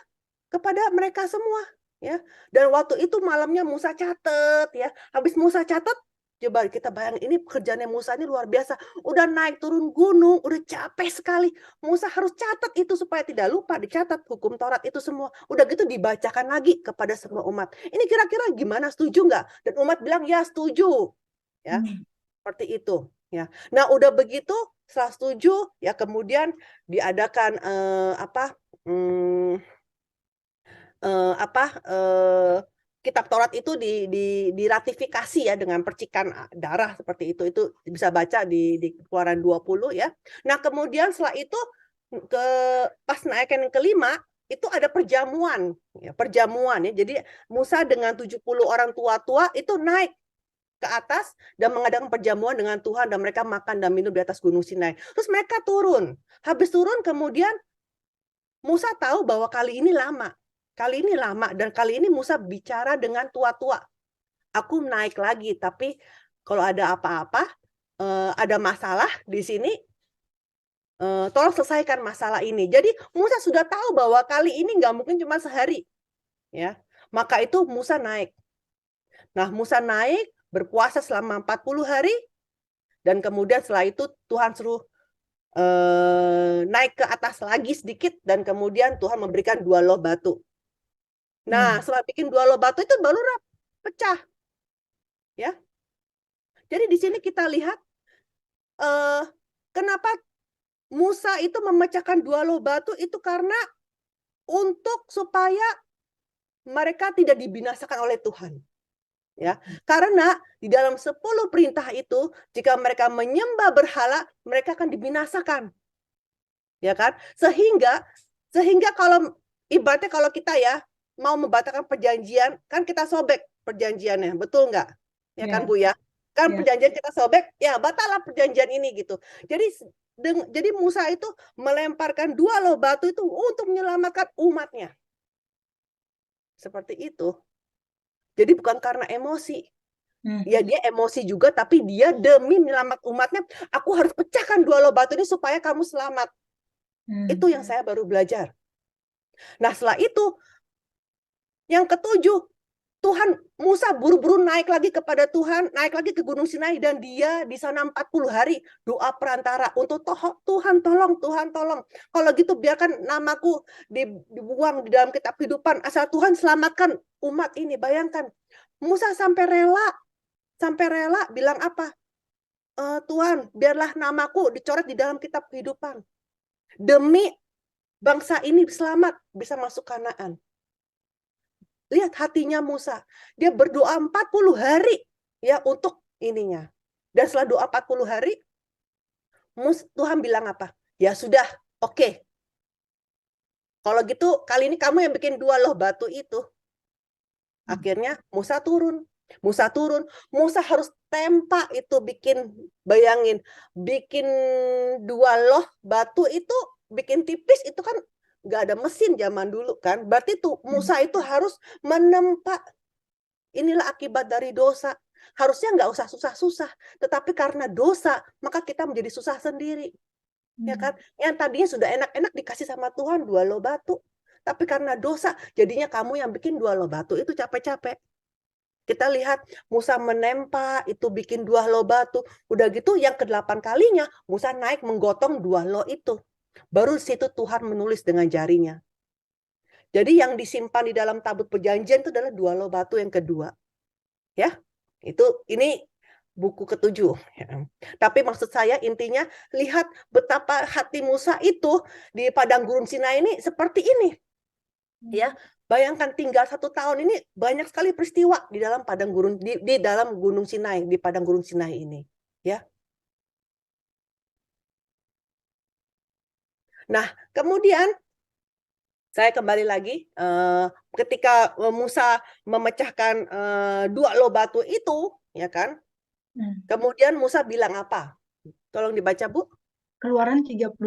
mereka semua. Ya, dan waktu itu malamnya Musa catat ya. Habis Musa catat, coba kita bayangin, ini pekerjaannya Musa ini luar biasa. Udah naik turun gunung, udah capek sekali. Musa harus catat itu supaya tidak lupa, dicatat hukum Taurat itu semua. Udah gitu dibacakan lagi kepada semua umat. Ini kira-kira gimana, setuju nggak? Dan umat bilang ya setuju. Ya, seperti itu. Ya. Nah, udah begitu setelah setuju, ya kemudian diadakan kitab Taurat itu diratifikasi ya dengan percikan darah seperti itu bisa baca di Keluaran 20 ya. Nah, kemudian setelah itu pas naikkan yang kelima itu ada perjamuan ya. Jadi Musa dengan 70 orang tua-tua itu naik ke atas dan mengadakan perjamuan dengan Tuhan, dan mereka makan dan minum di atas Gunung Sinai. Terus mereka turun. Habis turun kemudian Musa tahu bahwa kali ini lama dan kali ini Musa bicara dengan tua-tua. aku naik lagi, tapi kalau ada apa-apa, ada masalah di sini, tolong selesaikan masalah ini. Jadi Musa sudah tahu bahwa kali ini nggak mungkin cuma sehari, ya. Maka itu Musa naik. Nah, Musa naik berpuasa selama 40 hari, dan kemudian setelah itu Tuhan suruh naik ke atas lagi sedikit, dan kemudian Tuhan memberikan 2 loh batu. Nah, setelah bikin 2 loh batu itu baru pecah, ya. Jadi di sini kita lihat kenapa Musa itu memecahkan 2 loh batu itu karena untuk supaya mereka tidak dibinasakan oleh Tuhan. Ya, karena di dalam 10 perintah itu, jika mereka menyembah berhala, mereka akan dibinasakan. Ya kan? Sehingga kalau ibaratnya kalau kita ya mau membatalkan perjanjian, kan kita sobek perjanjiannya, betul nggak? Ya kan, Bu ya? Kan perjanjian kita sobek, ya batallah perjanjian ini gitu. Jadi Musa itu melemparkan 2 loh batu itu untuk menyelamatkan umatnya. Seperti itu. Jadi bukan karena emosi. Ya dia emosi juga, tapi dia demi menyelamat umatnya, aku harus pecahkan 2 loh batu ini supaya kamu selamat. Itu yang saya baru belajar. Nah, setelah itu, yang ketujuh, Musa buru-buru naik lagi kepada Tuhan, naik lagi ke Gunung Sinai, dan dia di sana 40 hari doa perantara untuk Tuhan tolong, Tuhan tolong. Kalau gitu biarkan namaku dibuang di dalam kitab kehidupan, asal Tuhan selamatkan umat ini. Bayangkan, Musa sampai rela bilang apa? Tuhan, biarlah namaku dicoret di dalam kitab kehidupan. Demi bangsa ini selamat, bisa masuk Kanaan. Lihat hatinya Musa. Dia berdoa 40 hari ya untuk ininya. Dan setelah doa 40 hari, Tuhan bilang apa? Ya sudah, oke. Kalau gitu, kali ini kamu yang bikin 2 loh batu itu. Akhirnya Musa turun. Musa harus tempa itu bayangin, bikin 2 loh batu itu, bikin tipis itu kan nggak ada mesin zaman dulu kan. Berarti tuh Musa itu harus menempa. Inilah akibat dari dosa. Harusnya nggak usah susah-susah. Tetapi karena dosa, maka kita menjadi susah sendiri. Ya kan? Yang tadinya sudah enak-enak dikasih sama Tuhan 2 loh batu. Tapi karena dosa, jadinya kamu yang bikin 2 loh batu itu capek-capek. Kita lihat Musa menempa, itu bikin 2 loh batu. Udah gitu yang ke-8 kalinya, Musa naik menggotong 2 loh itu. Baru di situ Tuhan menulis dengan jarinya. Jadi yang disimpan di dalam tabut perjanjian itu adalah 2 loh batu yang kedua. Ya, ini buku ke-7. Ya. Tapi maksud saya intinya lihat betapa hati Musa itu di padang gurun Sinai ini seperti ini. Ya, bayangkan tinggal 1 tahun ini banyak sekali peristiwa di dalam padang gurun di dalam gunung Sinai, di padang gurun Sinai ini. Ya. Nah, kemudian saya kembali lagi ketika Musa memecahkan 2 loh batu itu, ya kan? Kemudian Musa bilang apa? Tolong dibaca, Bu. Keluaran 32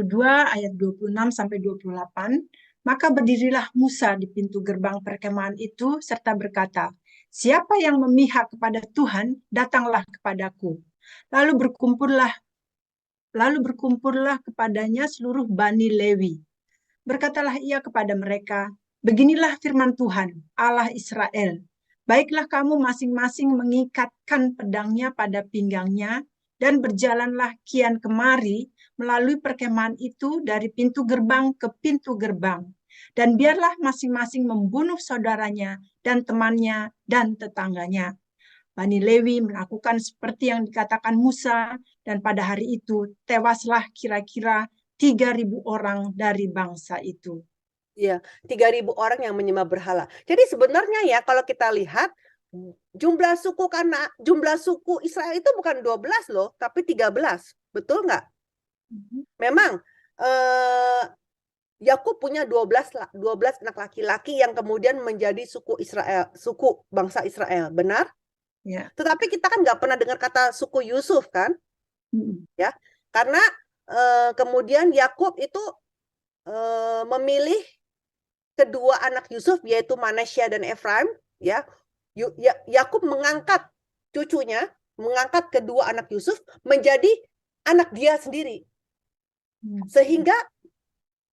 ayat 26 sampai 28. Maka berdirilah Musa di pintu gerbang perkemahan itu serta berkata, siapa yang memihak kepada Tuhan, datanglah kepadaku. Lalu berkumpullah kepadanya seluruh Bani Lewi. Berkatalah ia kepada mereka, beginilah firman Tuhan, Allah Israel. Baiklah kamu masing-masing mengikatkan pedangnya pada pinggangnya, dan berjalanlah kian kemari melalui perkemahan itu dari pintu gerbang ke pintu gerbang. Dan biarlah masing-masing membunuh saudaranya dan temannya dan tetangganya. Bani Lewi melakukan seperti yang dikatakan Musa, dan pada hari itu tewaslah kira-kira 3.000 orang dari bangsa itu. Ya, 3.000 orang yang menyembah berhala. Jadi sebenarnya ya kalau kita lihat jumlah suku Israel itu bukan 12 loh, tapi 13. Betul nggak? Memang Yakub punya 12 anak laki-laki yang kemudian menjadi suku bangsa Israel, benar? Ya. Tetapi kita kan nggak pernah dengar kata suku Yusuf kan? Ya, karena kemudian Yakub itu memilih kedua anak Yusuf yaitu Manasya dan Efraim, ya. Yakub mengangkat cucunya, mengangkat kedua anak Yusuf menjadi anak dia sendiri. Sehingga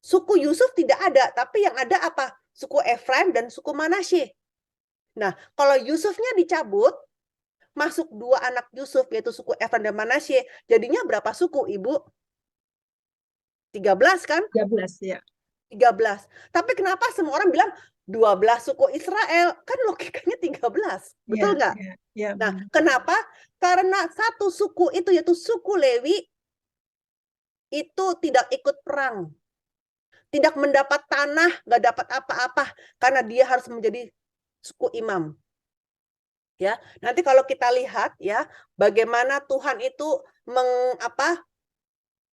suku Yusuf tidak ada, tapi yang ada apa? Suku Efraim dan suku Manasye. Nah, kalau Yusufnya dicabut, masuk dua anak Yusuf, yaitu suku Efraim dan Manasye, jadinya berapa suku, Ibu? 13 kan? 13 ya. 13. Tapi kenapa semua orang bilang 12 suku Israel? Kan logikanya 13. Betul nggak? Ya, Nah, kenapa? Karena satu suku itu, yaitu suku Lewi, itu tidak ikut perang. Tidak mendapat tanah, nggak dapat apa-apa. Karena dia harus menjadi suku imam. Ya, nanti kalau kita lihat ya, bagaimana Tuhan itu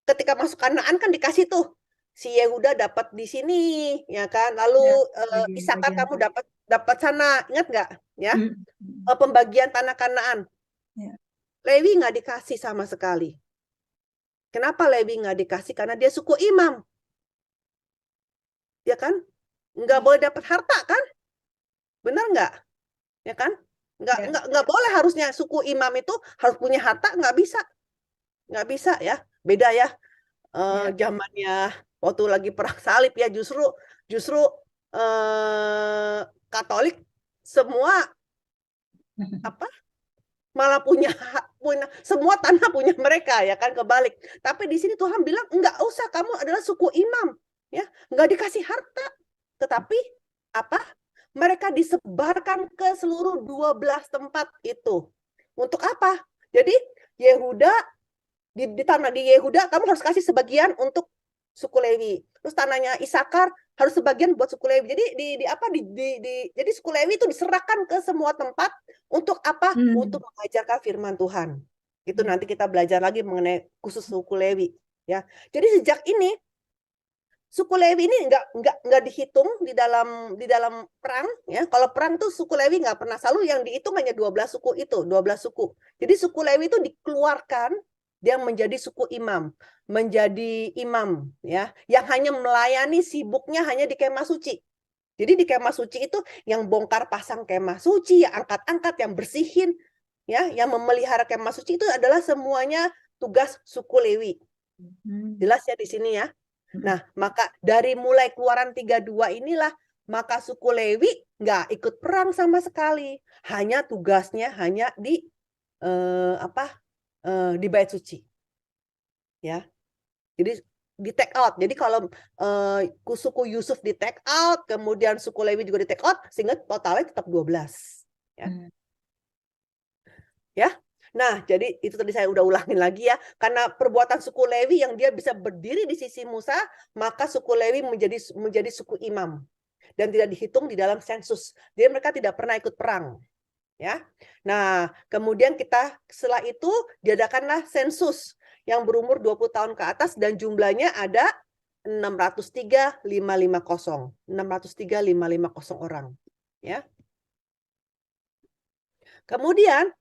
ketika masuk Kanaan kan dikasih tuh si Yehuda dapat di sini, ya kan? Lalu Isakar kamu dapat sana, ingat nggak? Ya, pembagian tanah Kanaan. Ya. Lewi nggak dikasih sama sekali. Kenapa Lewi nggak dikasih? Karena dia suku imam, ya kan? Nggak boleh dapat harta kan? Benar nggak? Ya kan? Nggak boleh, harusnya suku imam itu harus punya harta, nggak bisa ya. Beda ya. Zamannya waktu lagi perang salib ya, justru Katolik semua malah punya semua tanah punya mereka, ya kan, kebalik. Tapi di sini Tuhan bilang enggak usah, kamu adalah suku imam, ya, nggak dikasih harta, tetapi mereka disebarkan ke seluruh 12 tempat itu. Untuk apa? Jadi Yehuda di tanah di Yehuda kamu harus kasih sebagian untuk suku Lewi. Terus tanahnya Isakar harus sebagian buat suku Lewi. Jadi jadi suku Lewi itu diserahkan ke semua tempat untuk apa? Untuk mengajarkan firman Tuhan. Itu nanti kita belajar lagi mengenai khusus suku Lewi, ya. Jadi sejak ini suku Lewi ini nggak dihitung di dalam perang, ya. Kalau perang tuh suku Lewi nggak pernah, selalu yang dihitung hanya 12 suku itu, 12 suku. Jadi suku Lewi itu dikeluarkan, dia menjadi suku imam, menjadi imam, ya, yang hanya melayani, sibuknya hanya di kemah suci. Jadi di kemah suci itu yang bongkar pasang kemah suci, yang angkat-angkat, yang bersihin, ya, yang memelihara kemah suci itu adalah semuanya tugas suku Lewi. Jelas ya di sini ya. Nah, maka dari mulai Keluaran 32 inilah, maka suku Lewi nggak ikut perang sama sekali. Hanya tugasnya hanya di di bait suci. Ya. Jadi di take out. Jadi kalau suku Yusuf di take out, kemudian suku Lewi juga di take out, sehingga totalnya tetap 12. Ya. Ya. Nah, jadi itu tadi saya udah ulangin lagi ya. Karena perbuatan suku Lewi yang dia bisa berdiri di sisi Musa, maka suku Lewi menjadi suku imam dan tidak dihitung di dalam sensus. Jadi mereka tidak pernah ikut perang. Ya. Nah, kemudian setelah itu diadakanlah sensus yang berumur 20 tahun ke atas dan jumlahnya ada 603.550. 603.550 orang. Ya. Kemudian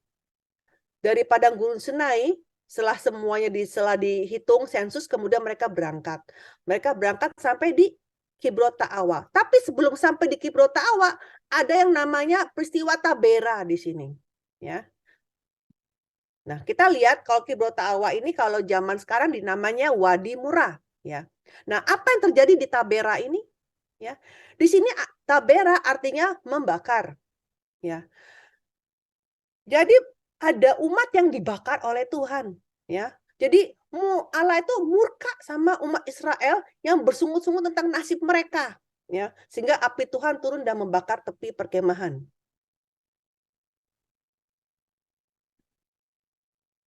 dari padang gurun Sinai, setelah semuanya dihitung sensus, kemudian mereka berangkat. Mereka berangkat sampai di Kibrot Ta'awa. Tapi sebelum sampai di Kibrot Ta'awa, ada yang namanya peristiwa Tabera di sini. Ya. Nah, kita lihat kalau Kibrot Ta'awa ini kalau zaman sekarang dinamanya Wadi Murah. Ya. Nah, apa yang terjadi di Tabera ini? Ya. Di sini Tabera artinya membakar. Ya. Jadi ada umat yang dibakar oleh Tuhan, ya. Jadi Allah itu murka sama umat Israel yang bersungut-sungut tentang nasib mereka, ya. Sehingga api Tuhan turun dan membakar tepi perkemahan.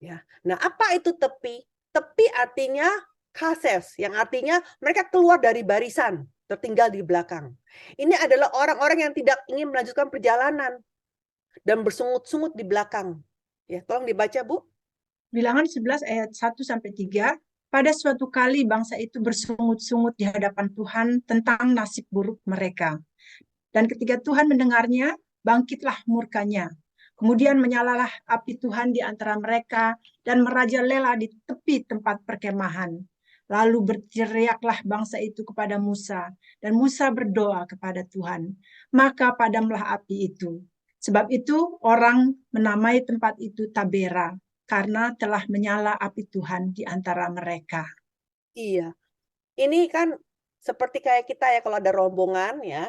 Ya. Nah, apa itu tepi? Tepi artinya kases, yang artinya mereka keluar dari barisan, tertinggal di belakang. Ini adalah orang-orang yang tidak ingin melanjutkan perjalanan dan bersungut-sungut di belakang. Ya, tolong dibaca, Bu. Bilangan 11 ayat 1-3. Pada suatu kali bangsa itu bersungut-sungut di hadapan Tuhan tentang nasib buruk mereka. Dan ketika Tuhan mendengarnya, bangkitlah murkanya. Kemudian menyalalah api Tuhan di antara mereka dan merajalela di tepi tempat perkemahan. Lalu berteriaklah bangsa itu kepada Musa, dan Musa berdoa kepada Tuhan. Maka padamlah api itu. Sebab itu orang menamai tempat itu Tabera, karena telah menyala api Tuhan di antara mereka. Iya. Ini kan seperti kayak kita ya kalau ada rombongan ya,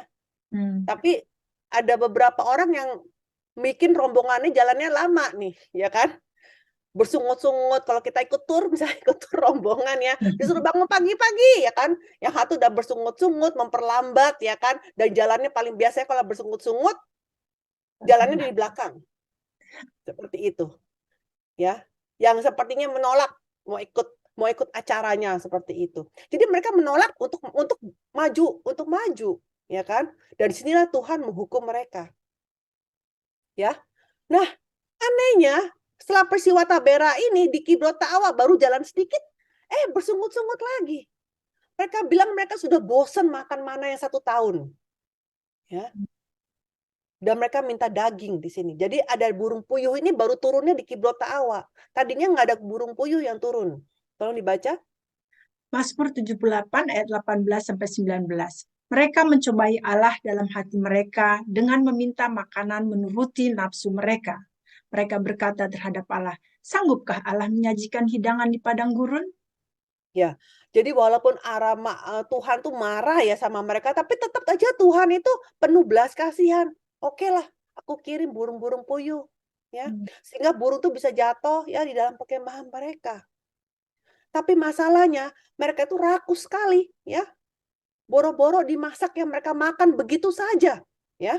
tapi ada beberapa orang yang bikin rombongannya jalannya lama nih, ya kan? Bersungut-sungut kalau kita ikut tur, misalnya ikut tur rombongan ya, disuruh bangun pagi-pagi ya kan, yang satu udah bersungut-sungut memperlambat ya kan, dan jalannya paling biasanya kalau bersungut-sungut jalannya di belakang, seperti itu ya, yang sepertinya menolak mau ikut acaranya seperti itu. Jadi mereka menolak untuk maju ya kan, dan disinilah Tuhan menghukum mereka ya. Nah, anehnya setelah peristiwa Tabera ini di Kibrot Ta'awa baru jalan sedikit, bersungut-sungut lagi. Mereka bilang mereka sudah bosan makan mana yang 1 tahun. Ya. Dan mereka minta daging di sini. Jadi ada burung puyuh ini baru turunnya di Kibrot Ta'awa. Tadinya nggak ada burung puyuh yang turun. Tolong dibaca. Mazmur 78 ayat 18-19. Mereka mencobai Allah dalam hati mereka dengan meminta makanan menuruti nafsu mereka. Mereka berkata terhadap Allah, sanggupkah Allah menyajikan hidangan di padang gurun? Ya, jadi walaupun Tuhan tuh marah ya sama mereka, tapi tetap aja Tuhan itu penuh belas kasihan. Oke lah, aku kirim burung-burung puyuh, ya, sehingga burung tuh bisa jatuh ya di dalam perkemahan mereka. Tapi masalahnya mereka itu rakus sekali, ya. Boro-boro dimasak yang mereka makan begitu saja, ya.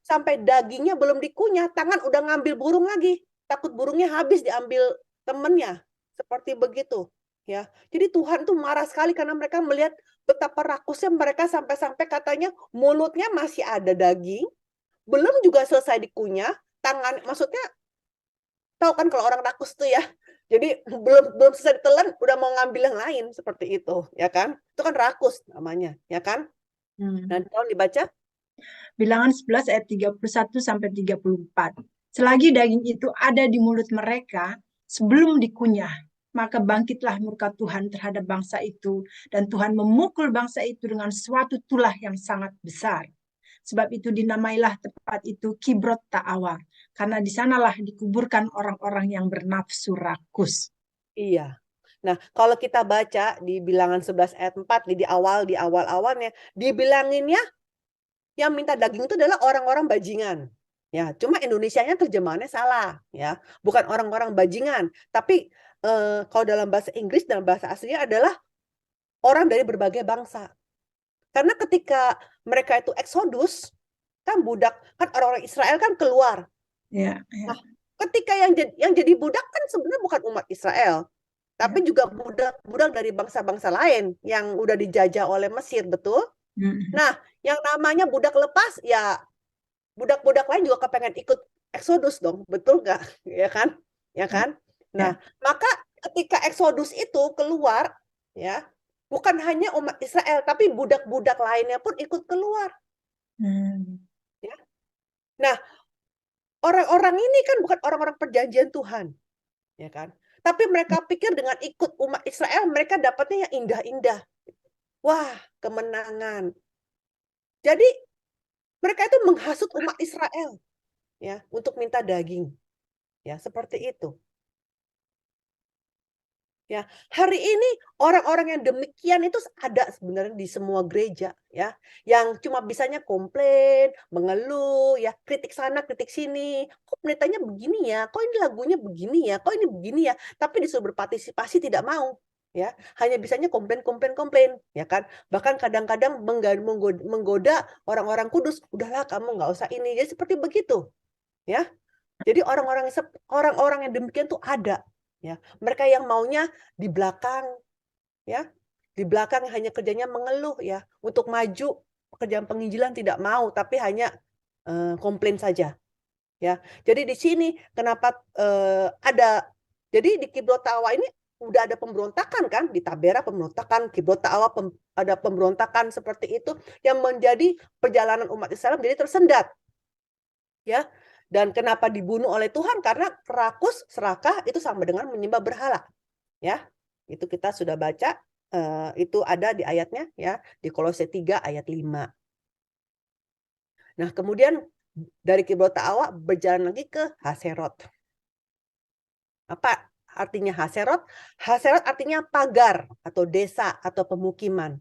Sampai dagingnya belum dikunyah, tangan udah ngambil burung lagi. Takut burungnya habis diambil temennya. Seperti begitu. Ya, jadi Tuhan tuh marah sekali karena mereka melihat betapa rakusnya mereka sampai-sampai katanya mulutnya masih ada daging, belum juga selesai dikunyah, tangan maksudnya tahu kan kalau orang rakus tuh ya. Jadi belum selesai ditelan udah mau ngambil yang lain seperti itu, ya kan? Itu kan rakus namanya, ya kan? Dan tolong dibaca. Bilangan 11 ayat 31-34. Selagi daging itu ada di mulut mereka sebelum dikunyah, maka bangkitlah murka Tuhan terhadap bangsa itu, dan Tuhan memukul bangsa itu dengan suatu tulah yang sangat besar. Sebab itu dinamailah tempat itu Kibrot Ta'awa, karena di sanalah dikuburkan orang-orang yang bernafsu rakus. Iya. Nah, kalau kita baca di Bilangan 11 ayat 4 di awal-awalnya, dibilanginnya yang minta daging itu adalah orang-orang bajingan. Ya, cuma Indonesianya terjemahannya salah, ya. Bukan orang-orang bajingan, tapi kalau dalam bahasa Inggris dalam bahasa aslinya adalah orang dari berbagai bangsa. Karena ketika mereka itu eksodus, kan budak, kan orang-orang Israel kan keluar. Ya, Nah, ketika yang jadi budak kan sebenarnya bukan umat Israel, tapi juga budak-budak dari bangsa-bangsa lain yang udah dijajah oleh Mesir, betul? Nah, yang namanya budak lepas, ya budak-budak lain juga kepengen ikut eksodus dong, betul nggak? Ya kan? Ya kan? Nah, maka ketika eksodus itu keluar, ya, bukan hanya umat Israel, tapi budak-budak lainnya pun ikut keluar. Ya. Nah, orang-orang ini kan bukan orang-orang perjanjian Tuhan, ya kan? Tapi mereka pikir dengan ikut umat Israel, mereka dapatnya yang indah-indah. Wah, kemenangan. Jadi mereka itu menghasut umat Israel, ya, untuk minta daging, ya, seperti itu. Ya, hari ini orang-orang yang demikian itu ada sebenarnya di semua gereja, ya, yang cuma bisanya komplain, mengeluh, ya, kritik sana, kritik sini. Kok pendetanya begini ya? Kok ini lagunya begini ya? Kok ini begini ya? Tapi disuruh berpartisipasi tidak mau, ya. Hanya bisanya komplain, ya kan? Bahkan kadang-kadang menggoda orang-orang kudus, udahlah kamu nggak usah ini. Jadi seperti begitu, ya. Jadi orang-orang yang demikian tuh ada. Ya, mereka yang maunya di belakang, ya, di belakang hanya kerjanya mengeluh, ya, untuk maju pekerjaan penginjilan tidak mau, tapi hanya komplain saja, ya. Jadi di sini kenapa jadi di Kibrot Ta'awa ini udah ada pemberontakan kan, di Tabera pemberontakan, Kibrot Ta'awa ada pemberontakan seperti itu yang menjadi perjalanan umat Israel menjadi tersendat, ya. Dan kenapa dibunuh oleh Tuhan? Karena rakus, serakah itu sama dengan menyembah berhala. Ya, itu kita sudah baca, itu ada di ayatnya, ya, di Kolose 3 ayat 5. Nah, kemudian dari Kibrot Ta'awa berjalan lagi ke Haserot. Apa artinya Haserot? Haserot artinya pagar atau desa atau pemukiman.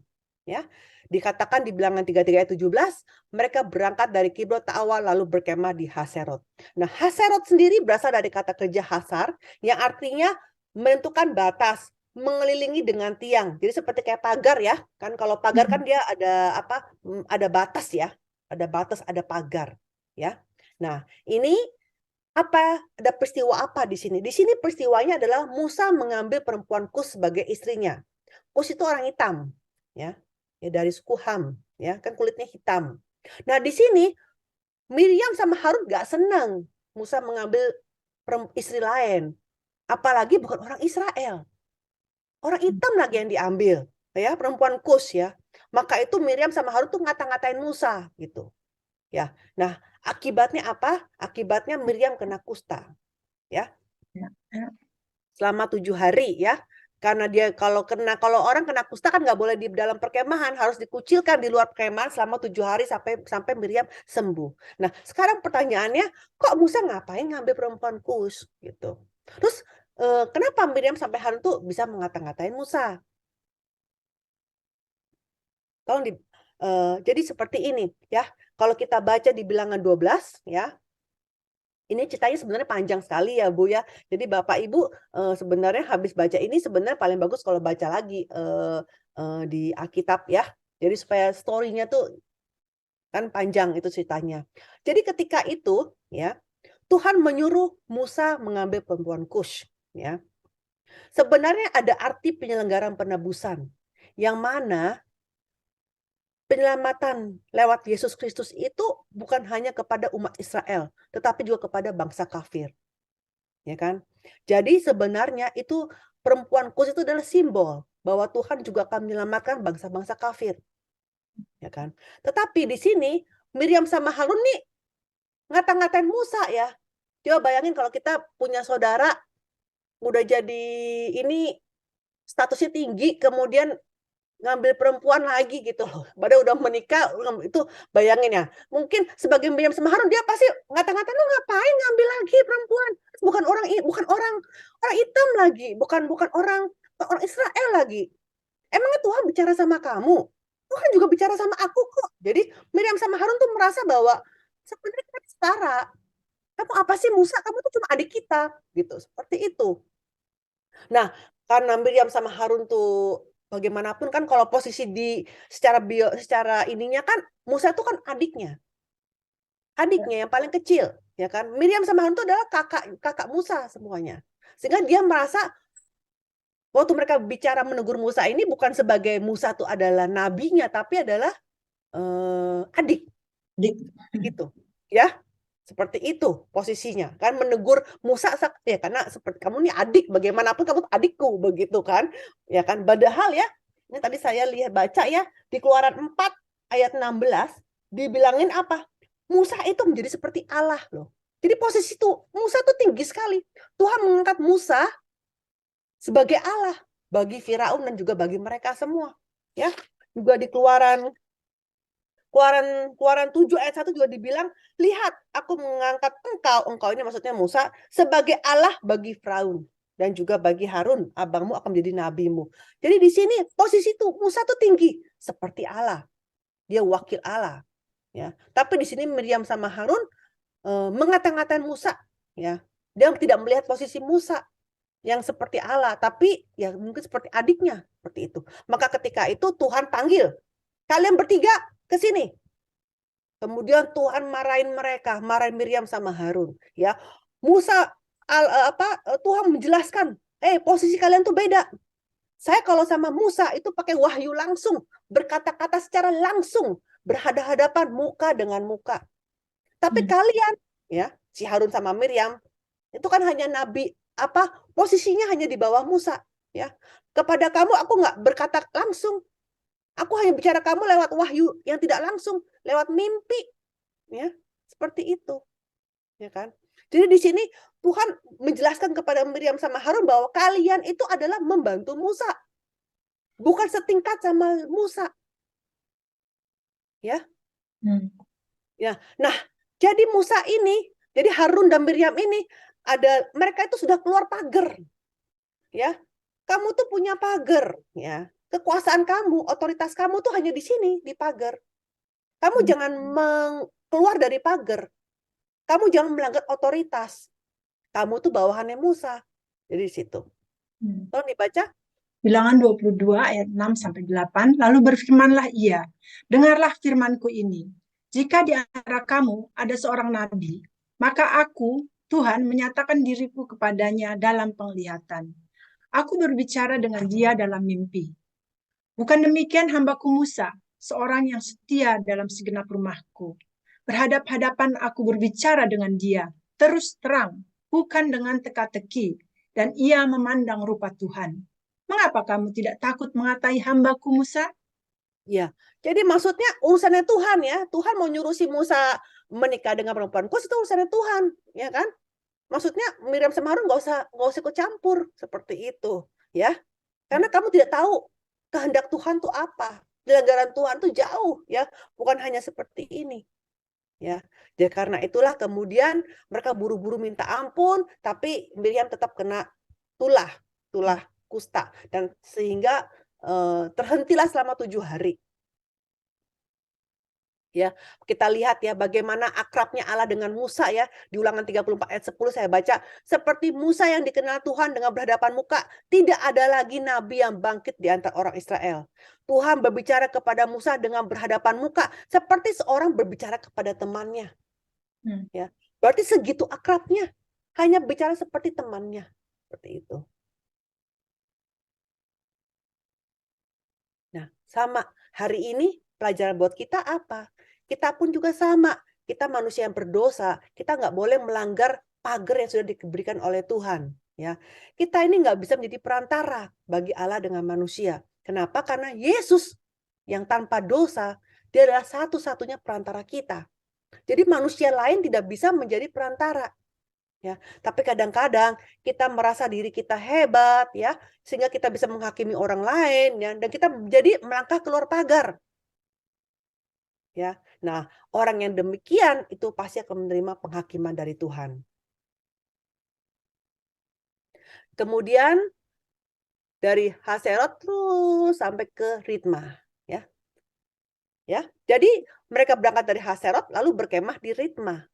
Ya, dikatakan di Bilangan 33 ayat 17, mereka berangkat dari Kibrot Ta'awa lalu berkemah di Haserot. Nah, Haserot sendiri berasal dari kata kerja hasar yang artinya menentukan batas, mengelilingi dengan tiang. Jadi seperti kayak pagar ya. Kan kalau pagar kan dia ada apa? Ada batas ya. Ada batas, ada pagar, ya. Nah, ini apa? Ada peristiwa apa di sini? Di sini peristiwanya adalah Musa mengambil perempuan Kus sebagai istrinya. Kus itu orang hitam, ya. Ya dari suku Ham, ya, kan kulitnya hitam. Nah, di sini Miriam sama Harun gak senang Musa mengambil istri lain. Apalagi bukan orang Israel. Orang hitam lagi yang diambil, ya, perempuan Kus ya. Maka itu Miriam sama Harun tuh ngata-ngatain Musa gitu. Ya. Nah, akibatnya apa? Akibatnya Miriam kena kusta. Ya. Selama 7 hari ya. Karena dia kalau orang kena kusta kan nggak boleh di dalam perkemahan, harus dikucilkan di luar perkemahan selama 7 hari sampai Miriam sembuh. Nah, sekarang pertanyaannya, kok Musa ngapain ngambil perempuan Kus gitu? Terus kenapa Miriam sampai Harun tuh bisa mengata-ngatain Musa? Jadi seperti ini ya. Kalau kita baca di Bilangan 12 ya. Ini ceritanya sebenarnya panjang sekali ya Bu ya. Jadi Bapak Ibu sebenarnya habis baca ini sebenarnya paling bagus kalau baca lagi di Alkitab ya. Jadi supaya story-nya tuh kan panjang itu ceritanya. Jadi ketika itu ya, Tuhan menyuruh Musa mengambil perempuan Kush ya. Sebenarnya ada arti penyelenggaraan penebusan yang mana penyelamatan lewat Yesus Kristus itu bukan hanya kepada umat Israel, tetapi juga kepada bangsa kafir. Ya kan? Jadi sebenarnya itu perempuan Kus itu adalah simbol bahwa Tuhan juga akan menyelamatkan bangsa-bangsa kafir. Ya kan? Tetapi di sini Miriam sama Harun nih ngata-ngatain Musa ya. Coba bayangin kalau kita punya saudara udah jadi ini statusnya tinggi, kemudian ngambil perempuan lagi gitu loh. Padahal udah menikah, itu bayangin ya. Mungkin sebagai Miriam sama Harun dia pasti ngata-ngata, lu ngapain ngambil lagi perempuan? Bukan orang hitam lagi, bukan orang Israel lagi. Emangnya Tuhan bicara sama kamu? Tuhan juga bicara sama aku kok. Jadi Miriam sama Harun tuh merasa bahwa sebenarnya kita setara. Kamu apa sih Musa? Kamu tuh cuma adik kita gitu. Seperti itu. Nah, karena Miriam sama Harun tuh bagaimanapun kan kalau posisi di secara ininya kan Musa itu kan adiknya yang paling kecil ya kan. Miriam sama Harun itu adalah kakak Musa semuanya, sehingga dia merasa waktu mereka bicara menegur Musa ini bukan sebagai Musa itu adalah nabinya, tapi adalah adik gitu ya. Seperti itu posisinya kan, menegur Musa ya karena seperti kamu nih adik, bagaimanapun kamu adikku begitu kan ya kan. Padahal ya ini tadi saya lihat baca ya di Keluaran 4 ayat 16 dibilangin apa, Musa itu menjadi seperti Allah loh. Jadi posisi itu Musa tuh tinggi sekali. Tuhan mengangkat Musa sebagai Allah bagi Firaun dan juga bagi mereka semua ya. Juga di Keluaran 7 ayat 1 juga dibilang, lihat aku mengangkat engkau ini maksudnya Musa, sebagai Allah bagi Firaun dan juga bagi Harun, abangmu akan menjadi nabimu. Jadi di sini posisi itu Musa tuh tinggi seperti Allah. Dia wakil Allah ya. Tapi di sini Miriam sama Harun mengata-ngatain Musa ya. Dia tidak melihat posisi Musa yang seperti Allah, tapi ya mungkin seperti adiknya, seperti itu. Maka ketika itu Tuhan panggil, kalian bertiga ke sini. Kemudian Tuhan marahin Miriam sama Harun. Ya, Musa Tuhan menjelaskan, posisi kalian tuh beda. Saya kalau sama Musa itu pakai wahyu langsung, berkata-kata secara langsung, berhadapan muka dengan muka. Tapi kalian, ya, si Harun sama Miriam itu kan hanya nabi, posisinya hanya di bawah Musa. Ya, kepada kamu aku nggak berkata langsung. Aku hanya bicara kamu lewat wahyu yang tidak langsung, lewat mimpi. Ya, seperti itu. Ya kan? Jadi di sini Tuhan menjelaskan kepada Miriam sama Harun bahwa kalian itu adalah membantu Musa. Bukan setingkat sama Musa. Ya. Ya. Nah, Jadi Musa ini, jadi Harun dan Miriam ini, mereka itu sudah keluar pagar. Ya, kamu tuh punya pagar. Ya, kekuasaan kamu, otoritas kamu tuh hanya di sini, di pagar. Kamu jangan keluar dari pagar. Kamu jangan melanggar otoritas. Kamu tuh bawahannya Musa. Jadi di situ. Tolong dibaca. Bilangan 22 ayat 6-8, lalu berfirmanlah ia, dengarlah firmanku ini. Jika di antara kamu ada seorang nabi, maka aku, Tuhan, menyatakan diriku kepadanya dalam penglihatan. Aku berbicara dengan dia dalam mimpi. Bukan demikian hambaku Musa, seorang yang setia dalam segenap rumahku. Berhadap-hadapan aku berbicara dengan dia, terus terang, bukan dengan teka-teki, dan ia memandang rupa Tuhan. Mengapa kamu tidak takut mengatai hambaku Musa? Ya, jadi maksudnya urusannya Tuhan ya. Tuhan mau nyuruh si Musa menikah dengan perempuan kudus, itu urusannya Tuhan, ya kan? Maksudnya Miriam sama Harun nggak usah ikut campur seperti itu, ya. Karena kamu tidak tahu kehendak Tuhan tuh apa. Penyelenggaraan Tuhan tuh jauh, ya. Bukan hanya seperti ini. Ya, jadi karena itulah kemudian mereka buru-buru minta ampun, tapi Miriam tetap kena tulah kusta, dan sehingga terhentilah selama 7 hari. Ya, kita lihat ya bagaimana akrabnya Allah dengan Musa ya. Di Ulangan 34 ayat 10 saya baca, seperti Musa yang dikenal Tuhan dengan berhadapan muka, tidak ada lagi nabi yang bangkit di antara orang Israel. Tuhan berbicara kepada Musa dengan berhadapan muka, seperti seorang berbicara kepada temannya. Ya, berarti segitu akrabnya, hanya bicara seperti temannya, seperti itu. Nah, sama hari ini pelajaran buat kita apa? Kita pun juga sama. Kita manusia yang berdosa. Kita nggak boleh melanggar pagar yang sudah diberikan oleh Tuhan. Ya, kita ini nggak bisa menjadi perantara bagi Allah dengan manusia. Kenapa? Karena Yesus yang tanpa dosa, dia adalah satu-satunya perantara kita. Jadi manusia lain tidak bisa menjadi perantara. Ya, tapi kadang-kadang kita merasa diri kita hebat ya, sehingga kita bisa menghakimi orang lain ya, dan kita jadi melangkah keluar pagar. Ya. Nah, orang yang demikian itu pasti akan menerima penghakiman dari Tuhan. Kemudian dari Haserot terus sampai ke Ritma ya. Ya. Jadi mereka berangkat dari Haserot lalu berkemah di Ritma.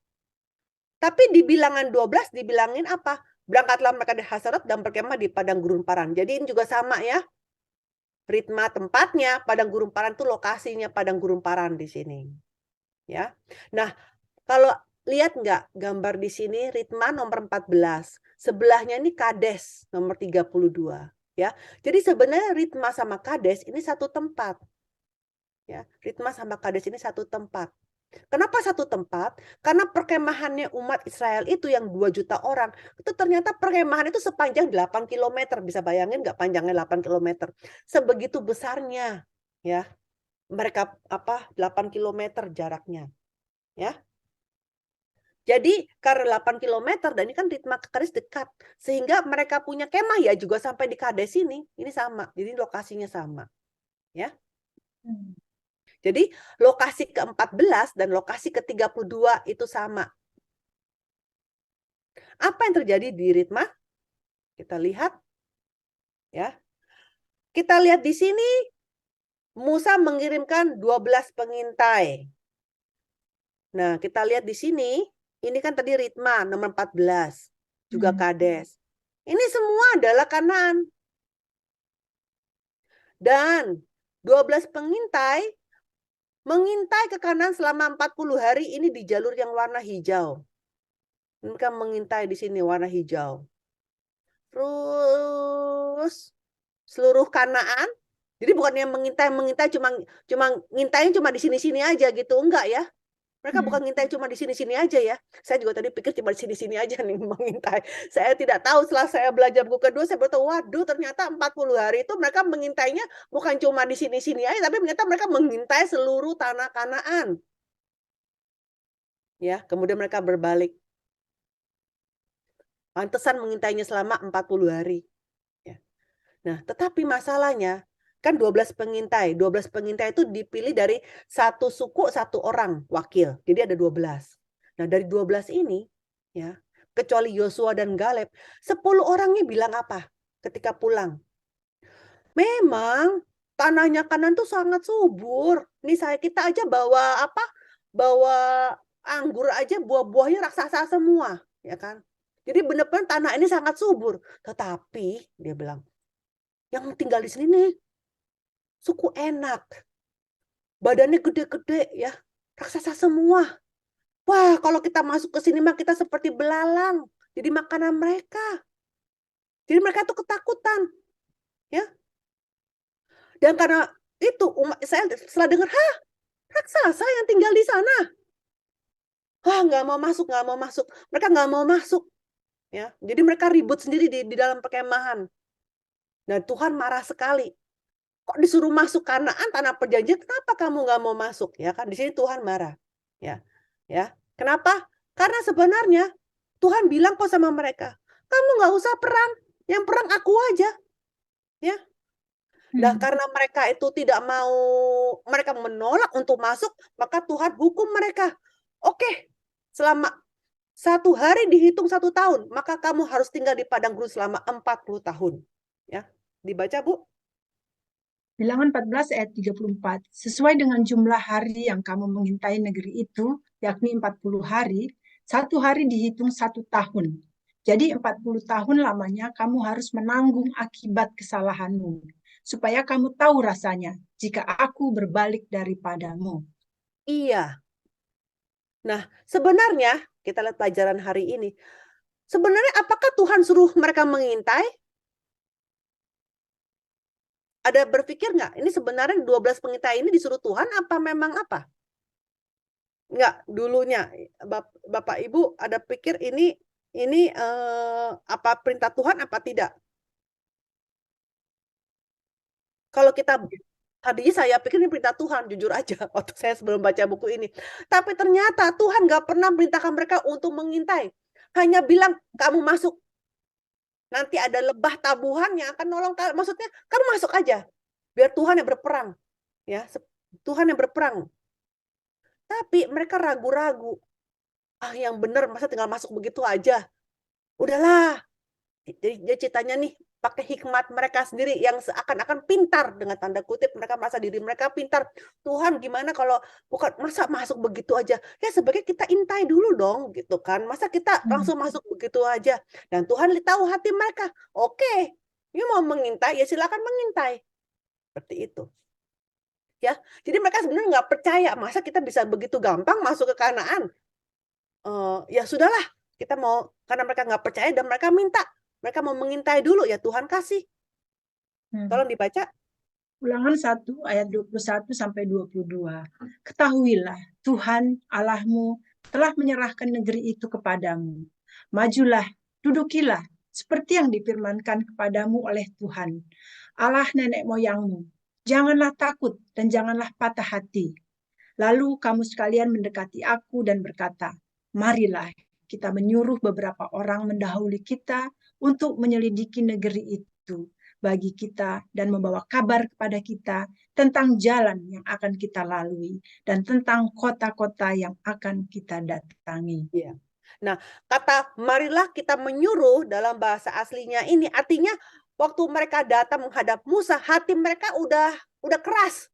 Tapi di bilangan 12 dibilangin apa? Berangkatlah mereka dari Haserot dan berkemah di padang gurun Paran. Jadi ini juga sama ya. Ritma tempatnya, padang gurun Paran itu lokasinya padang gurun Paran di sini. Ya. Nah, kalau lihat nggak gambar di sini Ritma nomor 14. Sebelahnya ini Kades nomor 32. Ya. Jadi sebenarnya Ritma sama Kades ini satu tempat. Ya, Ritma sama Kades ini satu tempat. Kenapa satu tempat? Karena perkemahannya umat Israel itu yang 2 juta orang, itu ternyata perkemahan itu sepanjang 8 km. Bisa bayangin nggak panjangnya 8 km? Sebegitu besarnya, ya. Mereka 8 km jaraknya. Ya. Jadi karena 8 km dan ini kan Ritma ke Kades dekat, sehingga mereka punya kemah ya juga sampai di Kades ini sama. Jadi lokasinya sama. Ya. Jadi lokasi ke-14 dan lokasi ke-32 itu sama. Apa yang terjadi di Ritma? Kita lihat. Ya. Kita lihat di sini Musa mengirimkan 12 pengintai. Nah, kita lihat di sini, ini kan tadi Ritma nomor 14, juga Kades. Ini semua adalah Kanaan. Dan 12 pengintai mengintai ke Kanaan selama 40 hari ini di jalur yang warna hijau. Mereka mengintai di sini warna hijau. Terus seluruh Kanaan, jadi bukan yang mengintai cuma ngintain cuma di sini-sini aja gitu, enggak ya. Mereka bukan ngintai cuma di sini-sini aja ya. Saya juga tadi pikir cuma di sini-sini aja nih mengintai. Saya tidak tahu, setelah saya belajar buku kedua saya baru tahu, waduh ternyata 40 hari itu mereka mengintainya bukan cuma di sini-sini aja, tapi ternyata mereka mengintai seluruh tanah Kanaan. Ya, kemudian mereka berbalik. Pantesan mengintainya selama 40 hari. Ya. Nah, tetapi masalahnya kan 12 pengintai. 12 pengintai itu dipilih dari satu suku, satu orang wakil. Jadi ada 12. Nah, dari 12 ini, ya, kecuali Yosua dan Galeb, 10 orangnya bilang apa ketika pulang? Memang tanahnya Kanaan tuh sangat subur. Nih kita aja bawa apa? Bawa anggur aja buah-buahnya raksasa semua, ya kan? Jadi benar-benar tanah ini sangat subur. Tetapi dia bilang, yang tinggal di sini nih suku enak. Badannya gede-gede ya, raksasa semua. Wah, kalau kita masuk ke sini mah kita seperti belalang. Jadi makanan mereka. Jadi mereka tuh ketakutan. Ya. Dan karena itu saya setelah dengar, raksasa yang tinggal di sana. Wah, nggak mau masuk, nggak mau masuk. Mereka nggak mau masuk. Ya, jadi mereka ribut sendiri di dalam perkemahan. Dan Tuhan marah sekali. Kok disuruh masuk Kanaan, tanah perjanjian, kenapa kamu nggak mau masuk? Ya kan, di sini Tuhan marah. Ya, ya. Kenapa? Karena sebenarnya Tuhan bilang kok sama mereka, kamu nggak usah perang, yang perang aku aja. Ya. Nah, karena mereka itu tidak mau, mereka menolak untuk masuk, maka Tuhan hukum mereka. Oke, selama 1 hari dihitung 1 tahun, maka kamu harus tinggal di padang gurun selama 40 tahun. Ya, dibaca Bu. Bilangan 14 ayat 34. Sesuai dengan jumlah hari yang kamu mengintai negeri itu, yakni 40 hari, 1 hari dihitung 1 tahun. Jadi 40 tahun lamanya kamu harus menanggung akibat kesalahanmu, supaya kamu tahu rasanya jika aku berbalik daripadamu. Iya. Nah, sebenarnya kita lihat pelajaran hari ini. Sebenarnya apakah Tuhan suruh mereka mengintai? Ada berpikir nggak? Ini sebenarnya 12 pengintai ini disuruh Tuhan apa memang apa? Nggak, dulunya Bapak Ibu ada pikir ini apa perintah Tuhan apa tidak? Kalau kita tadinya saya pikir ini perintah Tuhan, jujur aja waktu saya sebelum baca buku ini. Tapi ternyata Tuhan nggak pernah merintahkan mereka untuk mengintai. Hanya bilang, kamu masuk. Nanti ada lebah tabuhan yang akan nolong. Maksudnya, kamu masuk aja. Biar Tuhan yang berperang. Ya, Tuhan yang berperang. Tapi mereka ragu-ragu. Yang benar, masa tinggal masuk begitu aja. Udahlah. Jadi ceritanya nih, pakai hikmat mereka sendiri yang seakan-akan pintar, dengan tanda kutip mereka merasa diri mereka pintar. Tuhan gimana kalau bukan, masa masuk begitu aja? Ya sebagai kita intai dulu dong gitu kan. Masa kita langsung masuk begitu aja? Dan Tuhan tahu hati mereka. Oke, you mau mengintai ya silakan mengintai. Seperti itu. Ya, jadi mereka sebenarnya nggak percaya masa kita bisa begitu gampang masuk ke Kanaan. Ya sudahlah, kita mau, karena mereka nggak percaya dan mereka minta. Mereka mau mengintai dulu, ya Tuhan kasih. Tolong dibaca. Ulangan 1 ayat 21 sampai 22. Ketahuilah, Tuhan Allahmu telah menyerahkan negeri itu kepadamu. Majulah, dudukilah, seperti yang difirmankan kepadamu oleh Tuhan, Allah nenek moyangmu. Janganlah takut dan janganlah patah hati. Lalu kamu sekalian mendekati aku dan berkata, marilah kita menyuruh beberapa orang mendahului kita untuk menyelidiki negeri itu bagi kita dan membawa kabar kepada kita tentang jalan yang akan kita lalui dan tentang kota-kota yang akan kita datangi. Ya. Nah, kata marilah kita menyuruh dalam bahasa aslinya ini artinya waktu mereka datang menghadap Musa, hati mereka udah keras.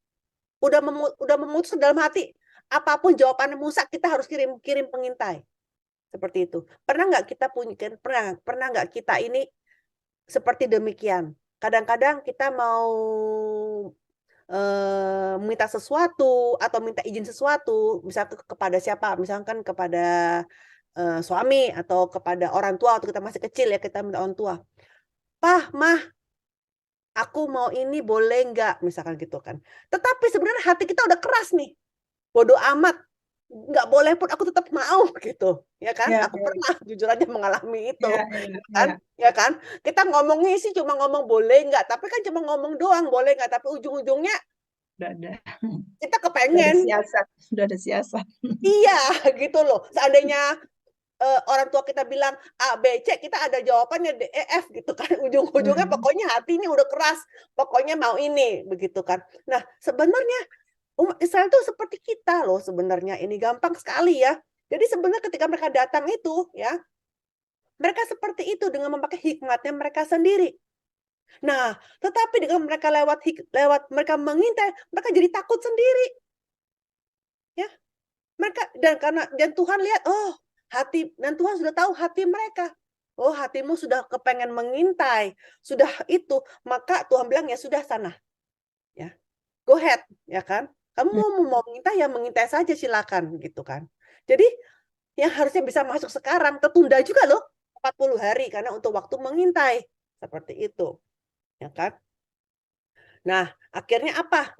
Udah memutus dalam hati. Apapun jawaban Musa, kita harus kirim pengintai. Seperti itu. Pernah nggak kita pernah nggak kita ini seperti demikian? Kadang-kadang kita mau minta sesuatu atau minta izin sesuatu, misalnya kepada siapa? Misalkan kepada suami atau kepada orang tua waktu kita masih kecil ya, kita minta orang tua. Pah, Mah, aku mau ini boleh nggak? Misalkan gitu kan. Tetapi sebenarnya hati kita udah keras nih. Bodoh amat. Nggak boleh pun aku tetap mau gitu. Ya kan? Ya, aku pernah jujur aja mengalami itu. ya. Ya kan? Kita ngomongnya sih cuma ngomong boleh nggak. Tapi kan cuma ngomong doang boleh nggak. Tapi ujung-ujungnya kita kepengen. Sudah ada siasat. Iya gitu loh. Seandainya orang tua kita bilang A, B, C, kita ada jawabannya D, E, F gitu kan. Ujung-ujungnya pokoknya hati ini udah keras. Pokoknya mau ini begitu kan. Nah sebenarnya umat Israel itu seperti kita loh sebenarnya. Ini gampang sekali ya. Jadi sebenarnya ketika mereka datang itu, ya, mereka seperti itu dengan memakai hikmatnya mereka sendiri. Nah, tetapi dengan mereka lewat mereka mengintai, mereka jadi takut sendiri. Ya, mereka dan Tuhan lihat, oh, dan Tuhan sudah tahu hati mereka. Oh, hatimu sudah kepengen mengintai, sudah itu, maka Tuhan bilang ya sudah sana. Ya. Go ahead, ya kan? Kamu mau mengintai ya mengintai saja silakan gitu kan. Jadi yang harusnya bisa masuk sekarang tertunda juga loh 40 hari karena untuk waktu mengintai. Seperti itu. Ya kan? Nah, akhirnya apa?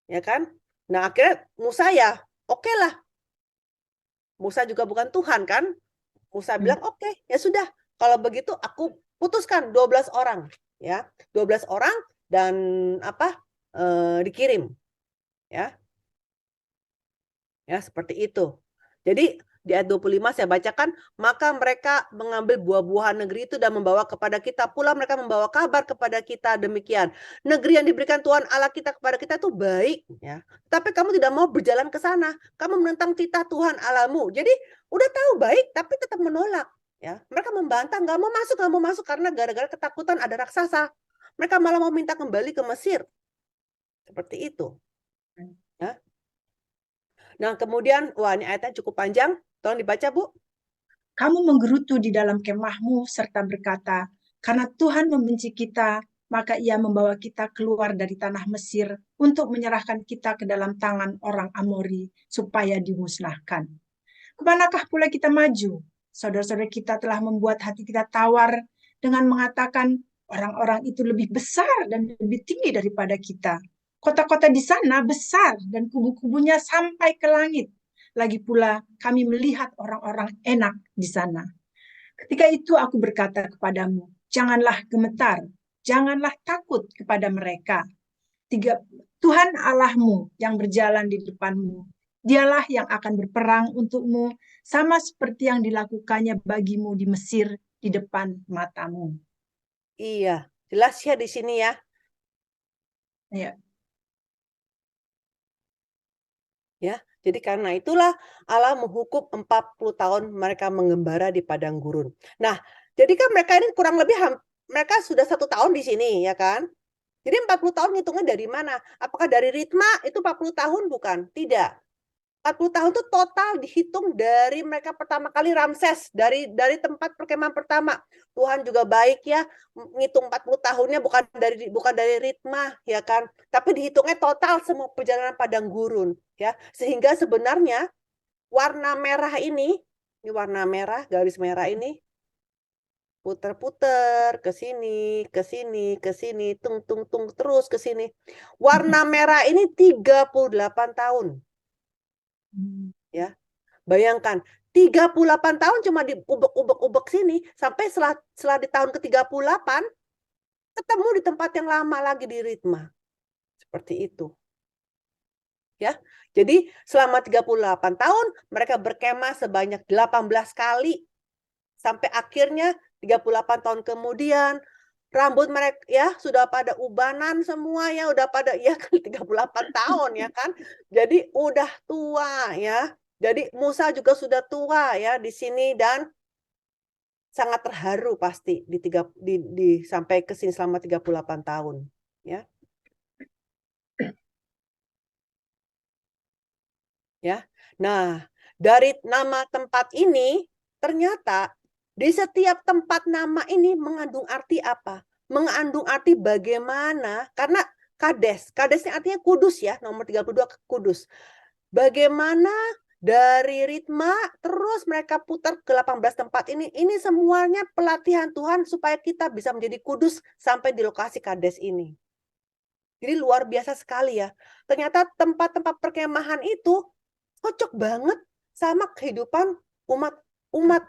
Ya kan? Nah, akhirnya Musa ya, oke lah. Musa juga bukan Tuhan kan? Musa bilang, oke, ya sudah. Kalau begitu aku putuskan 12 orang, ya. 12 orang dan dikirim. Ya. Ya, seperti itu. Jadi di ayat 25 saya bacakan, maka mereka mengambil buah-buahan negeri itu dan membawa kepada kita. Pula mereka membawa kabar kepada kita demikian. Negeri yang diberikan Tuhan Allah kita kepada kita itu baik, ya. Tapi kamu tidak mau berjalan ke sana. Kamu menentang titah Tuhan Allahmu. Jadi udah tahu baik tapi tetap menolak, ya. Mereka membantah, nggak mau masuk karena gara-gara ketakutan ada raksasa. Mereka malah mau minta kembali ke Mesir. Seperti itu. Ya. Nah, kemudian, wah ini ayatnya cukup panjang. Tolong dibaca, Bu. Kamu menggerutu di dalam kemahmu serta berkata, karena Tuhan membenci kita, maka ia membawa kita keluar dari tanah Mesir untuk menyerahkan kita ke dalam tangan orang Amori supaya dimusnahkan. Kemanakah pula kita maju? Saudara-saudara kita telah membuat hati kita tawar dengan mengatakan orang-orang itu lebih besar dan lebih tinggi daripada kita. Kota-kota di sana besar dan kubu-kubunya sampai ke langit. Lagi pula kami melihat orang-orang enak di sana. Ketika itu aku berkata kepadamu, janganlah gemetar, janganlah takut kepada mereka. Tuhan Allahmu yang berjalan di depanmu, dialah yang akan berperang untukmu, sama seperti yang dilakukannya bagimu di Mesir di depan matamu. Iya, jelas ya di sini ya. Ya. Ya, jadi karena itulah Allah menghukum 40 tahun mereka mengembara di padang gurun. Nah, jadi kan mereka ini kurang lebih mereka sudah 1 tahun di sini, ya kan? Jadi 40 tahun ngitungnya dari mana? Apakah dari ritma itu 40 tahun? Bukan, tidak. 40 tahun itu total dihitung dari mereka pertama kali Ramses, dari tempat perkemahan pertama. Tuhan juga baik ya, ngitung 40 tahunnya bukan dari ritma, ya kan? Tapi dihitungnya total semua perjalanan padang gurun, ya. Sehingga sebenarnya warna merah ini warna merah, garis merah ini puter-puter ke sini, ke sini, ke sini, tung tung tung terus ke sini. Warna merah ini 38 tahun. Ya. Bayangkan 38 tahun cuma diubek-ubek sini sampai setelah di tahun ke-38 ketemu di tempat yang lama lagi di ritma. Seperti itu. Ya. Jadi selama 38 tahun mereka berkemah sebanyak 18 kali. Sampai akhirnya 38 tahun kemudian rambut mereka ya sudah pada ubanan semua ya, udah pada ya kan 38 tahun ya kan. Jadi udah tua ya. Jadi Musa juga sudah tua ya di sini dan sangat terharu pasti sampai ke sini selama 38 tahun ya. Ya. Nah, dari nama tempat ini ternyata di setiap tempat nama ini mengandung arti apa? Mengandung arti bagaimana? Karena Kadesnya artinya kudus ya, nomor 32 kudus. Bagaimana dari ritma terus mereka putar ke 18 tempat ini semuanya pelatihan Tuhan supaya kita bisa menjadi kudus sampai di lokasi Kades ini. Jadi luar biasa sekali ya. Ternyata tempat-tempat perkemahan itu cocok banget sama kehidupan umat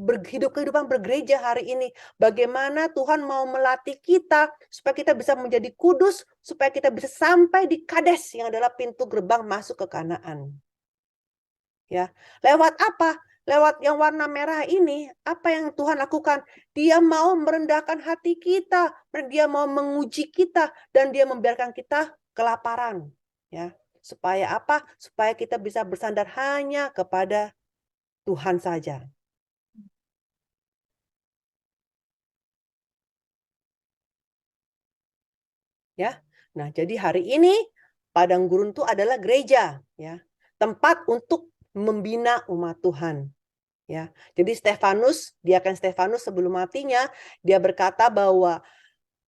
kehidupan bergereja hari ini. Bagaimana Tuhan mau melatih kita supaya kita bisa menjadi kudus, supaya kita bisa sampai di Kades yang adalah pintu gerbang masuk ke Kanaan. Ya, lewat apa? Lewat yang warna merah ini, apa yang Tuhan lakukan? Dia mau merendahkan hati kita, dia mau menguji kita, dan dia membiarkan kita kelaparan. Ya, supaya apa? Supaya kita bisa bersandar hanya kepada Tuhan saja. Ya. Nah, jadi hari ini Padang Gurun itu adalah gereja, ya. Tempat untuk membina umat Tuhan. Ya. Jadi Diaken Stefanus sebelum matinya dia berkata bahwa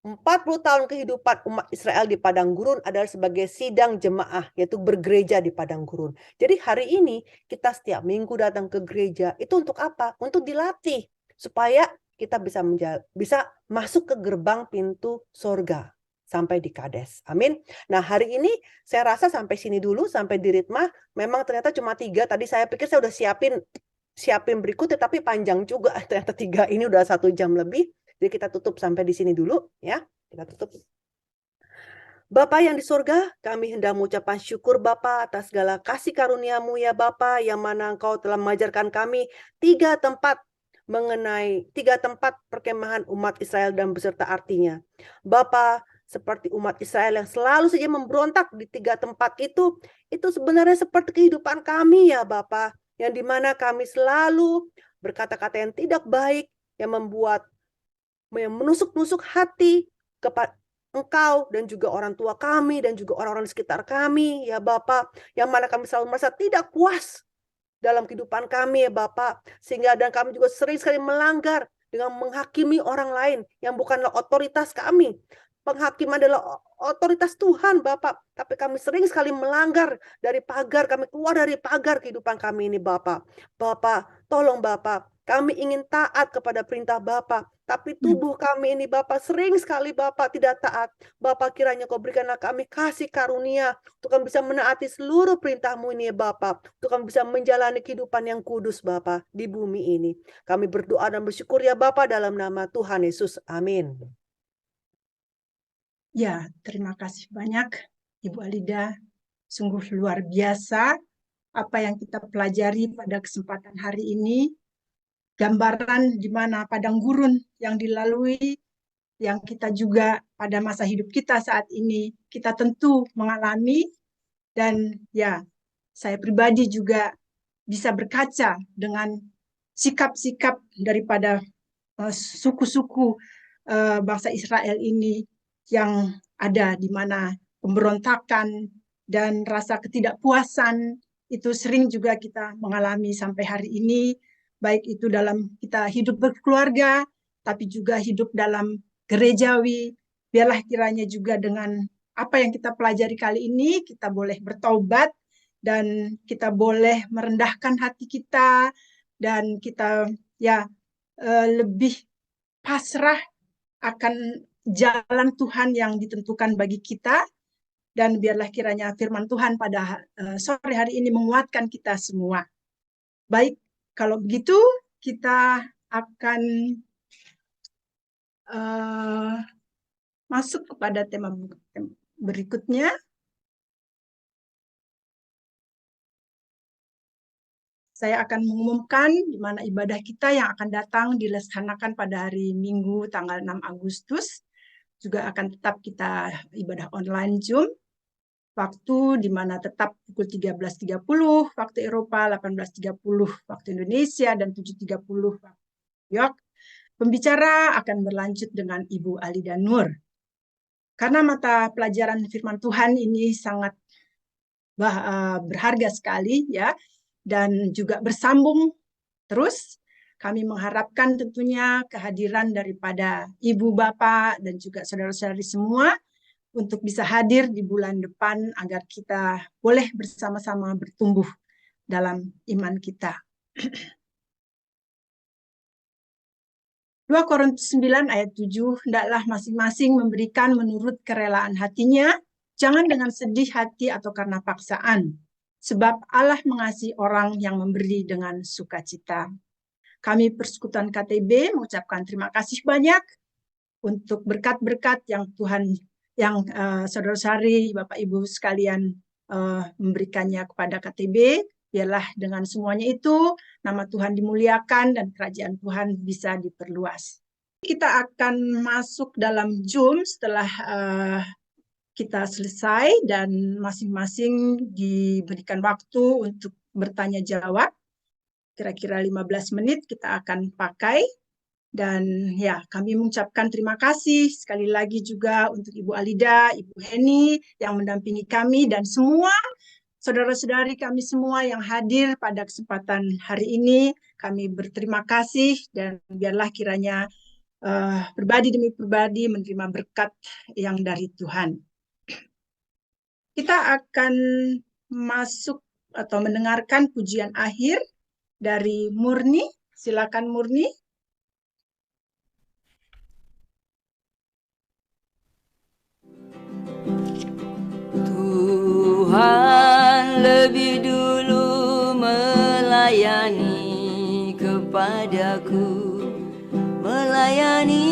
40 tahun kehidupan umat Israel di Padang Gurun adalah sebagai sidang jemaah, yaitu bergereja di Padang Gurun. Jadi hari ini kita setiap minggu datang ke gereja, itu untuk apa? Untuk dilatih, supaya kita bisa masuk ke gerbang pintu sorga, sampai di Kades. Amin. Nah, hari ini saya rasa sampai sini dulu, sampai di ritma. Memang ternyata cuma 3, tadi saya pikir saya udah siapin berikutnya, tapi panjang juga. Ternyata 3 ini udah 1 jam lebih. Jadi kita tutup sampai di sini dulu, ya. Kita tutup. Bapa yang di surga, kami hendak mengucapkan syukur Bapa atas segala kasih karunia-Mu ya Bapa, yang mana Engkau telah mengajarkan kami 3 tempat perkemahan umat Israel dan beserta artinya. Bapa, seperti umat Israel yang selalu saja memberontak di 3 tempat itu sebenarnya seperti kehidupan kami ya Bapa, yang dimana kami selalu berkata-kata yang tidak baik, yang menusuk-nusuk hati kepada Engkau dan juga orang tua kami dan juga orang-orang di sekitar kami ya Bapak, yang mana kami selalu merasa tidak puas dalam kehidupan kami ya Bapak, sehingga dan kami juga sering sekali melanggar dengan menghakimi orang lain yang bukanlah otoritas kami. Penghakiman adalah otoritas Tuhan Bapak, tapi kami sering sekali melanggar dari pagar, kami keluar dari pagar kehidupan kami ini Bapak. Bapak, tolong Bapak, kami ingin taat kepada perintah Bapak, tapi tubuh kami ini Bapak sering sekali Bapak tidak taat. Bapak, kiranya Kau berikanlah kami kasih karunia untuk kami bisa menaati seluruh perintah-Mu ini ya Bapak, untuk kami bisa menjalani kehidupan yang kudus Bapak di bumi ini. Kami berdoa dan bersyukur ya Bapak dalam nama Tuhan Yesus. Amin. Ya, terima kasih banyak Ibu Alida. Sungguh luar biasa apa yang kita pelajari pada kesempatan hari ini. Gambaran di mana padang gurun yang dilalui, yang kita juga pada masa hidup kita saat ini, kita tentu mengalami. Dan ya, saya pribadi juga bisa berkaca dengan sikap-sikap daripada suku-suku bangsa Israel ini yang ada di mana pemberontakan dan rasa ketidakpuasan itu sering juga kita mengalami sampai hari ini, baik itu dalam kita hidup berkeluarga, tapi juga hidup dalam gerejawi. Biarlah kiranya juga dengan apa yang kita pelajari kali ini, kita boleh bertobat dan kita boleh merendahkan hati kita, dan kita ya lebih pasrah akan jalan Tuhan yang ditentukan bagi kita. Dan biarlah kiranya firman Tuhan pada sore hari ini menguatkan kita semua. Baik, kalau begitu kita akan masuk kepada tema berikutnya. Saya akan mengumumkan di mana ibadah kita yang akan datang dilaksanakan pada hari Minggu tanggal 6 Agustus. Juga akan tetap kita ibadah online Zoom. Waktu di mana tetap pukul 13.30 waktu Eropa, 18.30 waktu Indonesia, dan 7.30 waktu New York. Pembicara akan berlanjut dengan Ibu Alida Nur. Karena mata pelajaran firman Tuhan ini sangat berharga sekali ya, dan juga bersambung terus, kami mengharapkan tentunya kehadiran daripada Ibu, Bapak, dan juga saudara-saudari semua untuk bisa hadir di bulan depan agar kita boleh bersama-sama bertumbuh dalam iman kita. 2 Korintus 9 ayat 7, hendaklah masing-masing memberikan menurut kerelaan hatinya, jangan dengan sedih hati atau karena paksaan. Sebab Allah mengasihi orang yang memberi dengan sukacita. Kami Persekutuan KTB mengucapkan terima kasih banyak untuk berkat-berkat yang Tuhan, yang saudara-saudari, Bapak Ibu sekalian memberikannya kepada KTB. Biarlah dengan semuanya itu nama Tuhan dimuliakan dan kerajaan Tuhan bisa diperluas. Kita akan masuk dalam Zoom setelah kita selesai dan masing-masing diberikan waktu untuk bertanya jawab. kira-kira 15 menit kita akan pakai. Dan ya, kami mengucapkan terima kasih sekali lagi juga untuk Ibu Alida, Ibu Heni yang mendampingi kami, dan semua saudara-saudari kami semua yang hadir pada kesempatan hari ini. Kami berterima kasih, dan biarlah kiranya pribadi demi pribadi menerima berkat yang dari Tuhan. Kita akan masuk atau mendengarkan pujian akhir dari Murni. Silakan Murni. Tuhan lebih dulu melayani kepadaku, melayani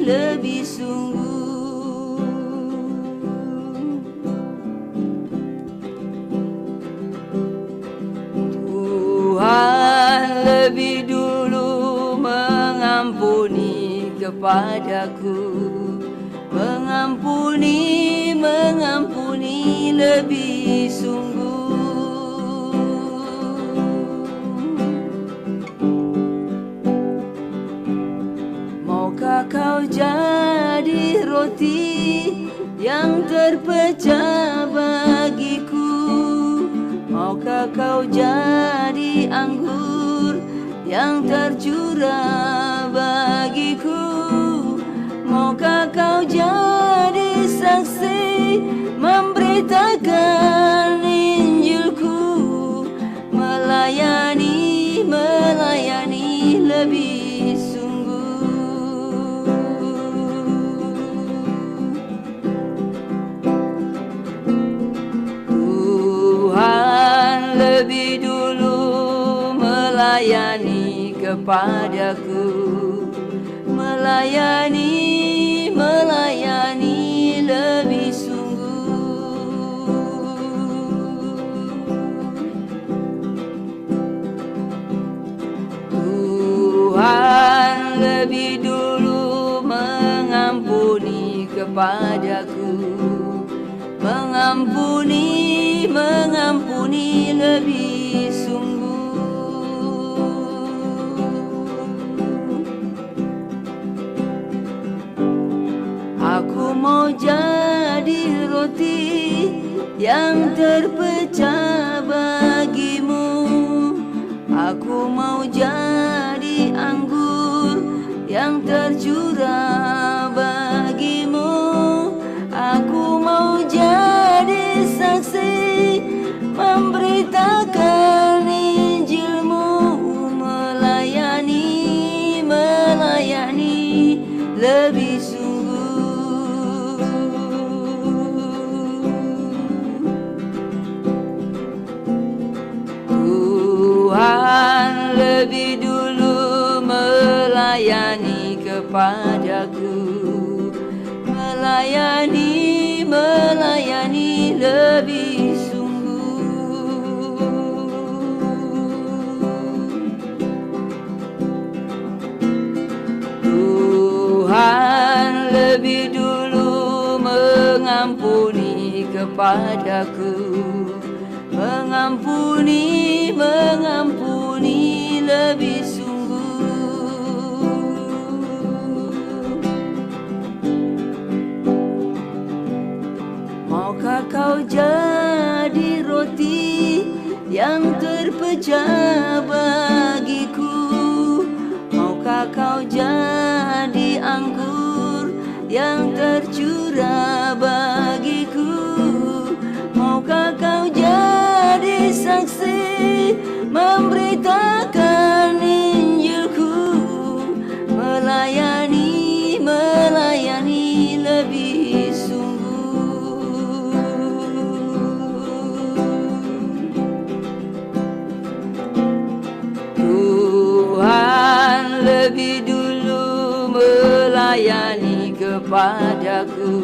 lebih sungguh. Tuhan lebih dulu mengampuni kepadaku, mengampuni lebih sungguh. Maukah kau jadi roti yang terpecah bagiku? Maukah kau jadi anggur yang tercurah bagiku? Maukah kau jadi saksi memberitakan Injilku, melayani lebih sungguh. Tuhan lebih dulu melayani kepadaku, melayani lebih sungguh. Tuhan lebih dulu mengampuni kepadaku, mengampuni lebih sungguh. Aku mau jadi roti yang terpecah bagimu. Aku mau jadi anggur yang tercurah bagimu. Aku mau jadi saksi memberitakan Injilmu, melayani lebih sungguh. Tuhan lebih dulu melayani kepadaku, melayani lebih sungguh. Tuhan lebih dulu mengampuni kepadaku, mengampuni lebih sungguh. Maukah kau jadi roti yang terpecah bagiku? Maukah kau jadi anggur yang tercurah bagiku? Maukah kau jadi saksi memberitakan Injilku, melayani lebih sungguh. Tuhan lebih dulu melayani kepadaku,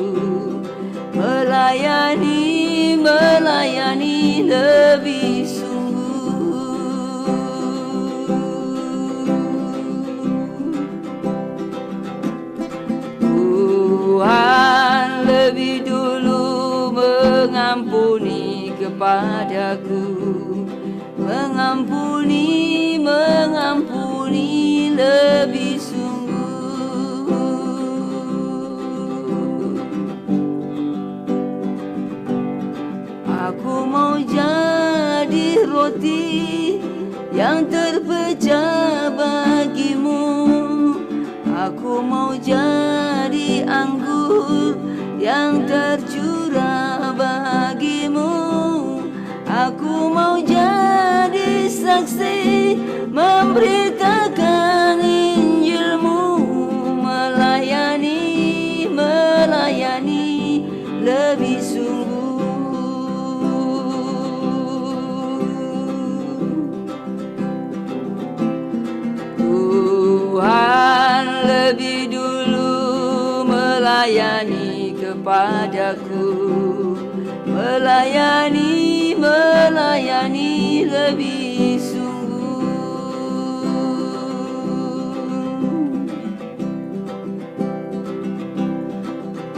melayani lebih sungguh. Tuhan lebih dulu mengampuni kepadaku, mengampuni, mengampuni lebih sungguh. Aku mau jadi roti yang terpecah bagimu. Aku mau jadi anggur yang tercurah bagimu. Aku mau jadi saksi memberitakan Injilmu, melayani, melayani lebih sungguh. Tuhan lebih dulu melayani kepadaku, melayani, melayani lebih sungguh.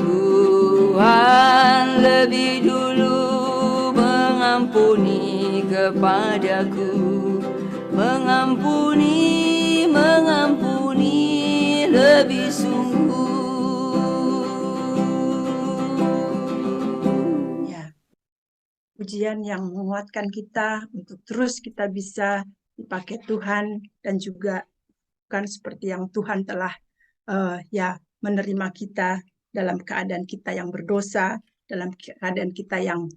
Tuhan lebih dulu mengampuni kepadaku, mengampuni, mengampuni lebih sungguh. Ya, pujian yang menguatkan kita untuk terus kita bisa dipakai Tuhan, dan juga bukan seperti yang Tuhan telah menerima kita dalam keadaan kita yang berdosa, dalam keadaan kita yang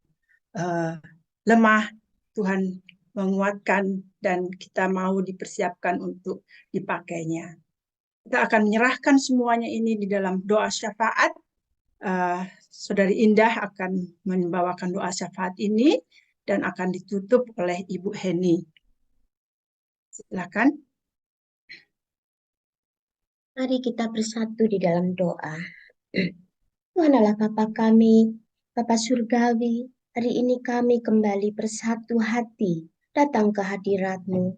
lemah. Tuhan menguatkan dan kita mau dipersiapkan untuk dipakainya. Kita akan menyerahkan semuanya ini di dalam doa syafaat. Saudari Indah akan membawakan doa syafaat ini dan akan ditutup oleh Ibu Heni. Silakan. Mari kita bersatu di dalam doa. Tuhan Allah Bapa kami, Bapa Surgawi, hari ini kami kembali bersatu hati datang ke hadirat-Mu.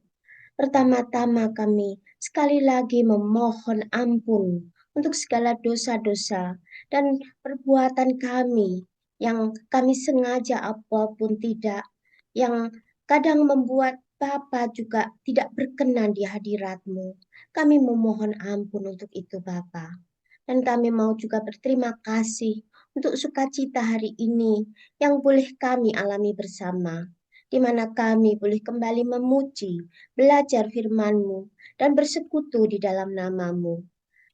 Pertama-tama kami sekali lagi memohon ampun untuk segala dosa-dosa dan perbuatan kami yang kami sengaja apapun tidak, yang kadang membuat Bapa juga tidak berkenan di hadirat-Mu. Kami memohon ampun untuk itu Bapa. Dan kami mau juga berterima kasih untuk sukacita hari ini yang boleh kami alami bersama, di mana kami boleh kembali memuji, belajar firman-Mu, dan bersekutu di dalam nama-Mu.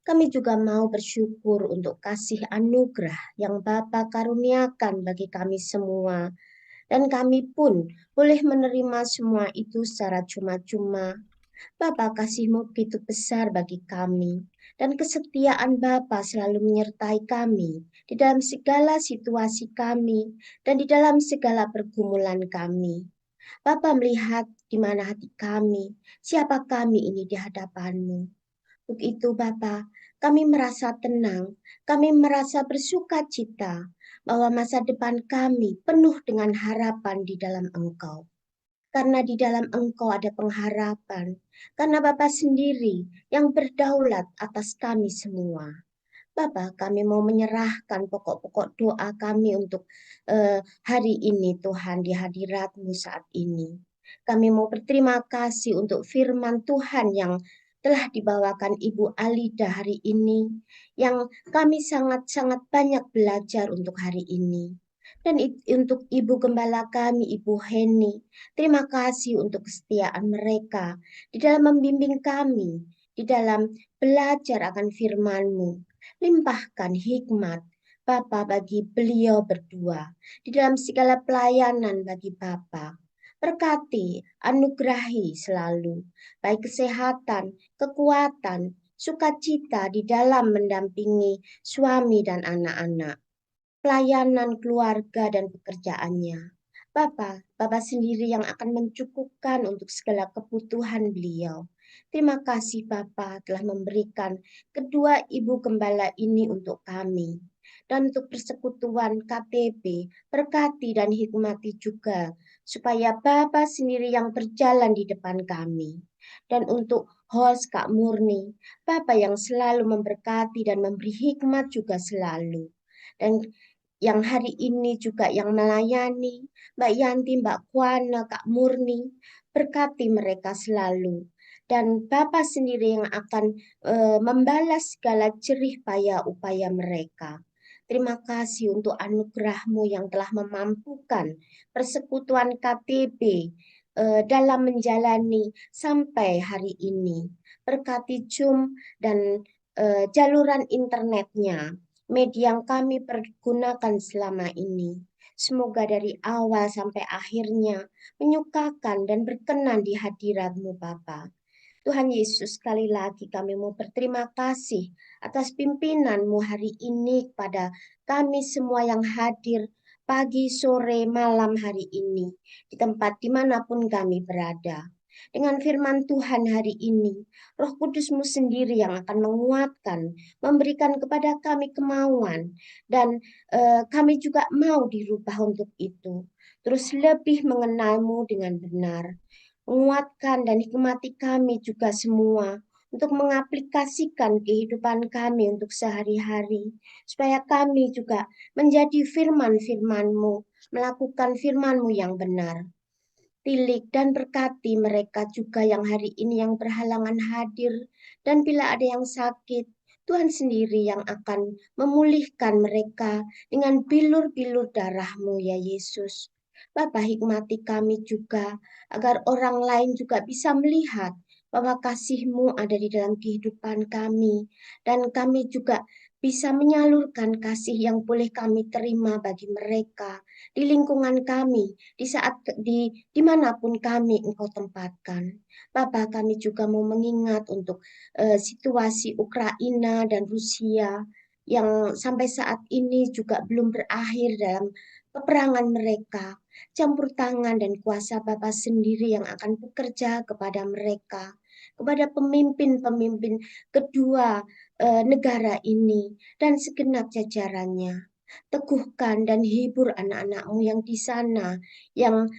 Kami juga mau bersyukur untuk kasih anugerah yang Bapa karuniakan bagi kami semua. Dan kami pun boleh menerima semua itu secara cuma-cuma. Bapa, kasih-Mu begitu besar bagi kami. Dan kesetiaan Bapa selalu menyertai kami di dalam segala situasi kami dan di dalam segala pergumulan kami. Bapa melihat di mana hati kami, siapa kami ini di hadapan-Mu. Untuk itu Bapa, kami merasa tenang, kami merasa bersuka cita bahwa masa depan kami penuh dengan harapan di dalam Engkau. Karena di dalam Engkau ada pengharapan, karena Bapa sendiri yang berdaulat atas kami semua. Bapa, kami mau menyerahkan pokok-pokok doa kami untuk hari ini Tuhan di hadirat-Mu saat ini. Kami mau berterima kasih untuk firman Tuhan yang telah dibawakan Ibu Alida hari ini, yang kami sangat-sangat banyak belajar untuk hari ini. Dan untuk Ibu Gembala kami, Ibu Heni, terima kasih untuk kesetiaan mereka di dalam membimbing kami, di dalam belajar akan firman-Mu. Limpahkan hikmat Bapa bagi beliau berdua di dalam segala pelayanan bagi Bapa. Berkati, anugerahi selalu, baik kesehatan, kekuatan, sukacita di dalam mendampingi suami dan anak-anak, pelayanan keluarga dan pekerjaannya. Bapa sendiri yang akan mencukupkan untuk segala kebutuhan beliau. Terima kasih Bapa telah memberikan kedua ibu gembala ini untuk kami. Dan untuk persekutuan KTB, berkati dan hikmati juga, supaya Bapa sendiri yang berjalan di depan kami. Dan untuk host Kak Murni, Bapa yang selalu memberkati dan memberi hikmat juga selalu. Dan yang hari ini juga yang melayani, Mbak Yanti, Mbak Kuana, Kak Murni, berkati mereka selalu. Dan Bapa sendiri yang akan membalas segala jerih payah upaya mereka. Terima kasih untuk anugerah-Mu yang telah memampukan persekutuan KTB dalam menjalani sampai hari ini. Berkati Zoom dan jaluran internetnya, media yang kami pergunakan selama ini. Semoga dari awal sampai akhirnya menyukakan dan berkenan di hadirat-Mu Bapa. Tuhan Yesus, sekali lagi kami mau berterima kasih atas pimpinan-Mu hari ini kepada kami semua yang hadir pagi, sore, malam hari ini, di tempat dimanapun kami berada. Dengan firman Tuhan hari ini, Roh Kudus-Mu sendiri yang akan menguatkan, memberikan kepada kami kemauan, dan kami juga mau dirubah untuk itu. Terus lebih mengenal-Mu dengan benar. Menguatkan dan hikmati kami juga semua untuk mengaplikasikan kehidupan kami untuk sehari-hari. Supaya kami juga menjadi firman-firman-Mu, melakukan firman-Mu yang benar. Tilik dan berkati mereka juga yang hari ini yang berhalangan hadir. Dan bila ada yang sakit, Tuhan sendiri yang akan memulihkan mereka dengan bilur-bilur darah-Mu ya Yesus. Bapa, hikmati kami juga agar orang lain juga bisa melihat bahwa kasih-Mu ada di dalam kehidupan kami. Dan kami juga bisa menyalurkan kasih yang boleh kami terima bagi mereka di lingkungan kami, di saat dimanapun kami Engkau tempatkan. Bapa, kami juga mau mengingat untuk situasi Ukraina dan Rusia yang sampai saat ini juga belum berakhir dalam peperangan mereka. Campur tangan dan kuasa Bapa sendiri yang akan bekerja kepada mereka, kepada pemimpin-pemimpin kedua negara ini dan segenap jajarannya. Teguhkan dan hibur anak-anak-Mu yang di sana, yang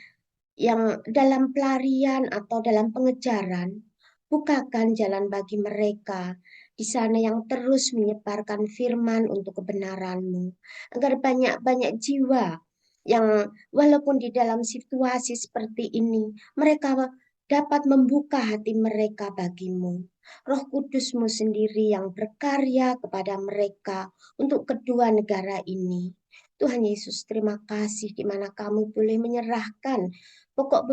dalam pelarian atau dalam pengejaran. Bukakan jalan bagi mereka di sana yang terus menyebarkan firman untuk kebenaran-Mu, agar banyak-banyak jiwa yang walaupun di dalam situasi seperti ini, mereka dapat membuka hati mereka bagi-Mu. Roh Kudus-Mu sendiri yang berkarya kepada mereka untuk kedua negara ini. Tuhan Yesus, terima kasih di mana kami boleh menyerahkan pokok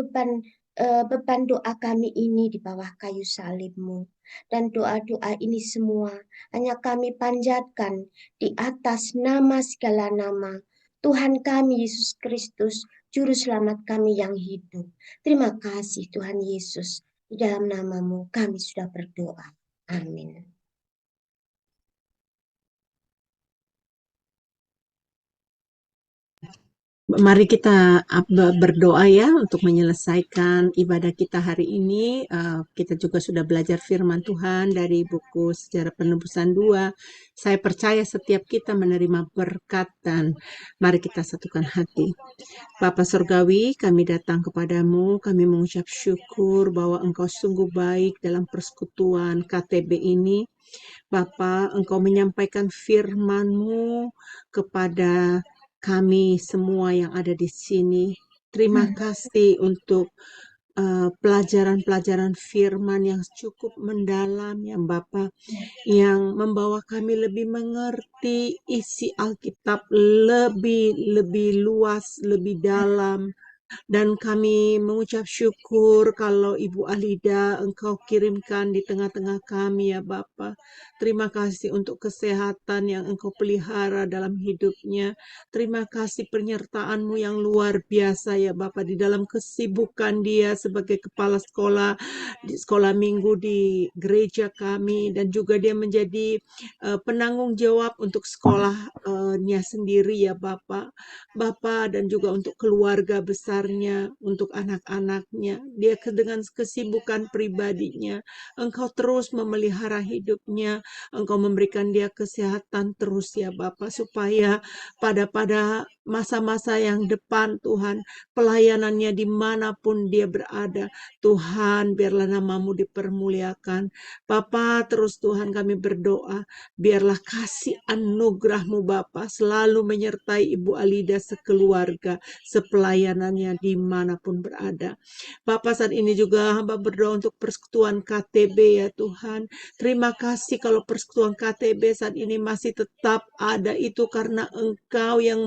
beban doa kami ini di bawah kayu salib-Mu. Dan doa-doa ini semua hanya kami panjatkan di atas nama segala nama, Tuhan kami Yesus Kristus, Juru Selamat kami yang hidup. Terima kasih Tuhan Yesus. Di dalam nama-Mu kami sudah berdoa. Amin. Mari kita berdoa ya untuk menyelesaikan ibadah kita hari ini. Kita juga sudah belajar firman Tuhan dari buku Sejarah Penebusan 2. Saya percaya setiap kita menerima berkat dan mari kita satukan hati. Bapa Surgawi, kami datang kepadamu, kami mengucap syukur bahwa Engkau sungguh baik dalam persekutuan KTB ini. Bapa, Engkau menyampaikan firman-Mu kepada kami semua yang ada di sini. Terima kasih untuk pelajaran-pelajaran firman yang cukup mendalam ya Bapa, yang membawa kami lebih mengerti isi Alkitab lebih luas, lebih dalam. Dan kami mengucap syukur kalau Ibu Alida Engkau kirimkan di tengah-tengah kami ya Bapa. Terima kasih untuk kesehatan yang Engkau pelihara dalam hidupnya. Terima kasih penyertaan-Mu yang luar biasa ya Bapa di dalam kesibukan dia sebagai kepala sekolah di sekolah minggu di gereja kami, dan juga dia menjadi penanggung jawab untuk sekolahnya sendiri ya Bapa. Dan juga untuk keluarga besarnya, untuk anak-anaknya. Dia dengan kesibukan pribadinya, Engkau terus memelihara hidupnya, Engkau memberikan dia kesehatan terus ya Bapa, supaya pada masa-masa yang depan Tuhan, pelayanannya dimanapun dia berada. Tuhan, biarlah namamu dipermuliakan. Bapa, terus Tuhan kami berdoa, biarlah kasih anugerah-Mu Bapa selalu menyertai Ibu Alida sekeluarga, sepelayanannya dimanapun berada. Bapa, saat ini juga hamba berdoa untuk persekutuan KTB ya Tuhan. Terima kasih kalau persekutuan KTB saat ini masih tetap ada, itu karena Engkau yang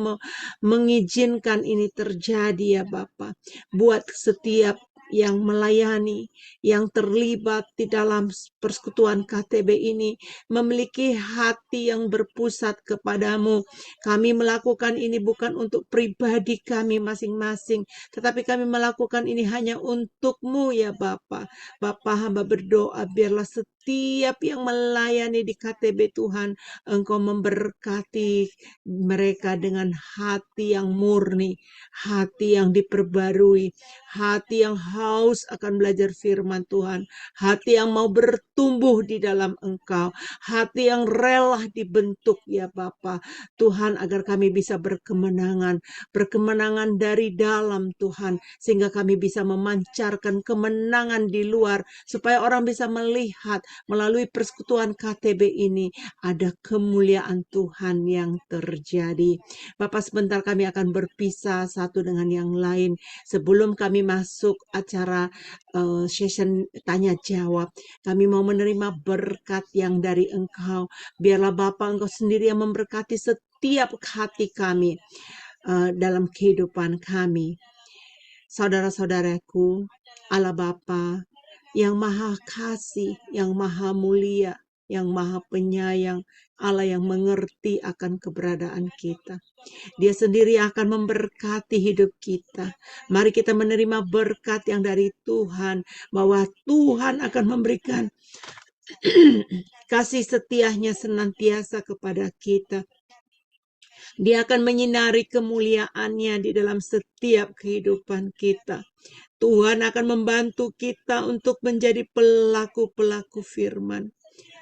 mengizinkan ini terjadi ya Bapa. Buat setiap yang melayani, yang terlibat di dalam persekutuan KTB ini, memiliki hati yang berpusat kepadamu. Kami melakukan ini bukan untuk pribadi kami masing-masing, tetapi kami melakukan ini hanya untuk-Mu ya Bapa. Bapa, hamba berdoa biarlah setiap yang melayani di KTB Tuhan, Engkau memberkati mereka dengan hati yang murni, hati yang diperbarui, hati yang haus akan belajar firman Tuhan, hati yang mau bertumbuh di dalam Engkau, hati yang rela dibentuk ya Bapa. Tuhan, agar kami bisa berkemenangan dari dalam Tuhan, sehingga kami bisa memancarkan kemenangan di luar, supaya orang bisa melihat melalui persekutuan KTB ini ada kemuliaan Tuhan yang terjadi. Bapak, sebentar kami akan berpisah satu dengan yang lain. Sebelum kami masuk acara session tanya jawab, kami mau menerima berkat yang dari Engkau. Biarlah Bapak Engkau sendiri yang memberkati setiap hati kami dalam kehidupan kami. Saudara-saudaraku, Allah Bapa yang maha kasih, yang maha mulia, yang maha penyayang, Allah yang mengerti akan keberadaan kita. Dia sendiri akan memberkati hidup kita. Mari kita menerima berkat yang dari Tuhan, bahwa Tuhan akan memberikan kasih setianya senantiasa kepada kita. Dia akan menyinari kemuliaannya di dalam setiap kehidupan kita. Tuhan akan membantu kita untuk menjadi pelaku-pelaku firman.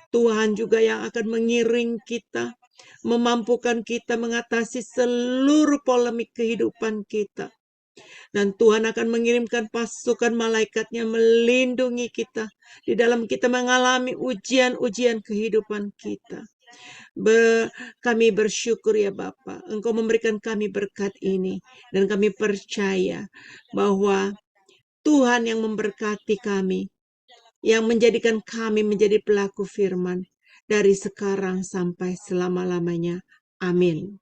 Tuhan juga yang akan mengiring kita, memampukan kita mengatasi seluruh polemik kehidupan kita. Dan Tuhan akan mengirimkan pasukan malaikatnya melindungi kita di dalam kita mengalami ujian-ujian kehidupan kita. Kami bersyukur ya Bapa, Engkau memberikan kami berkat ini, dan kami percaya bahwa Tuhan yang memberkati kami, yang menjadikan kami menjadi pelaku firman dari sekarang sampai selama-lamanya. Amin.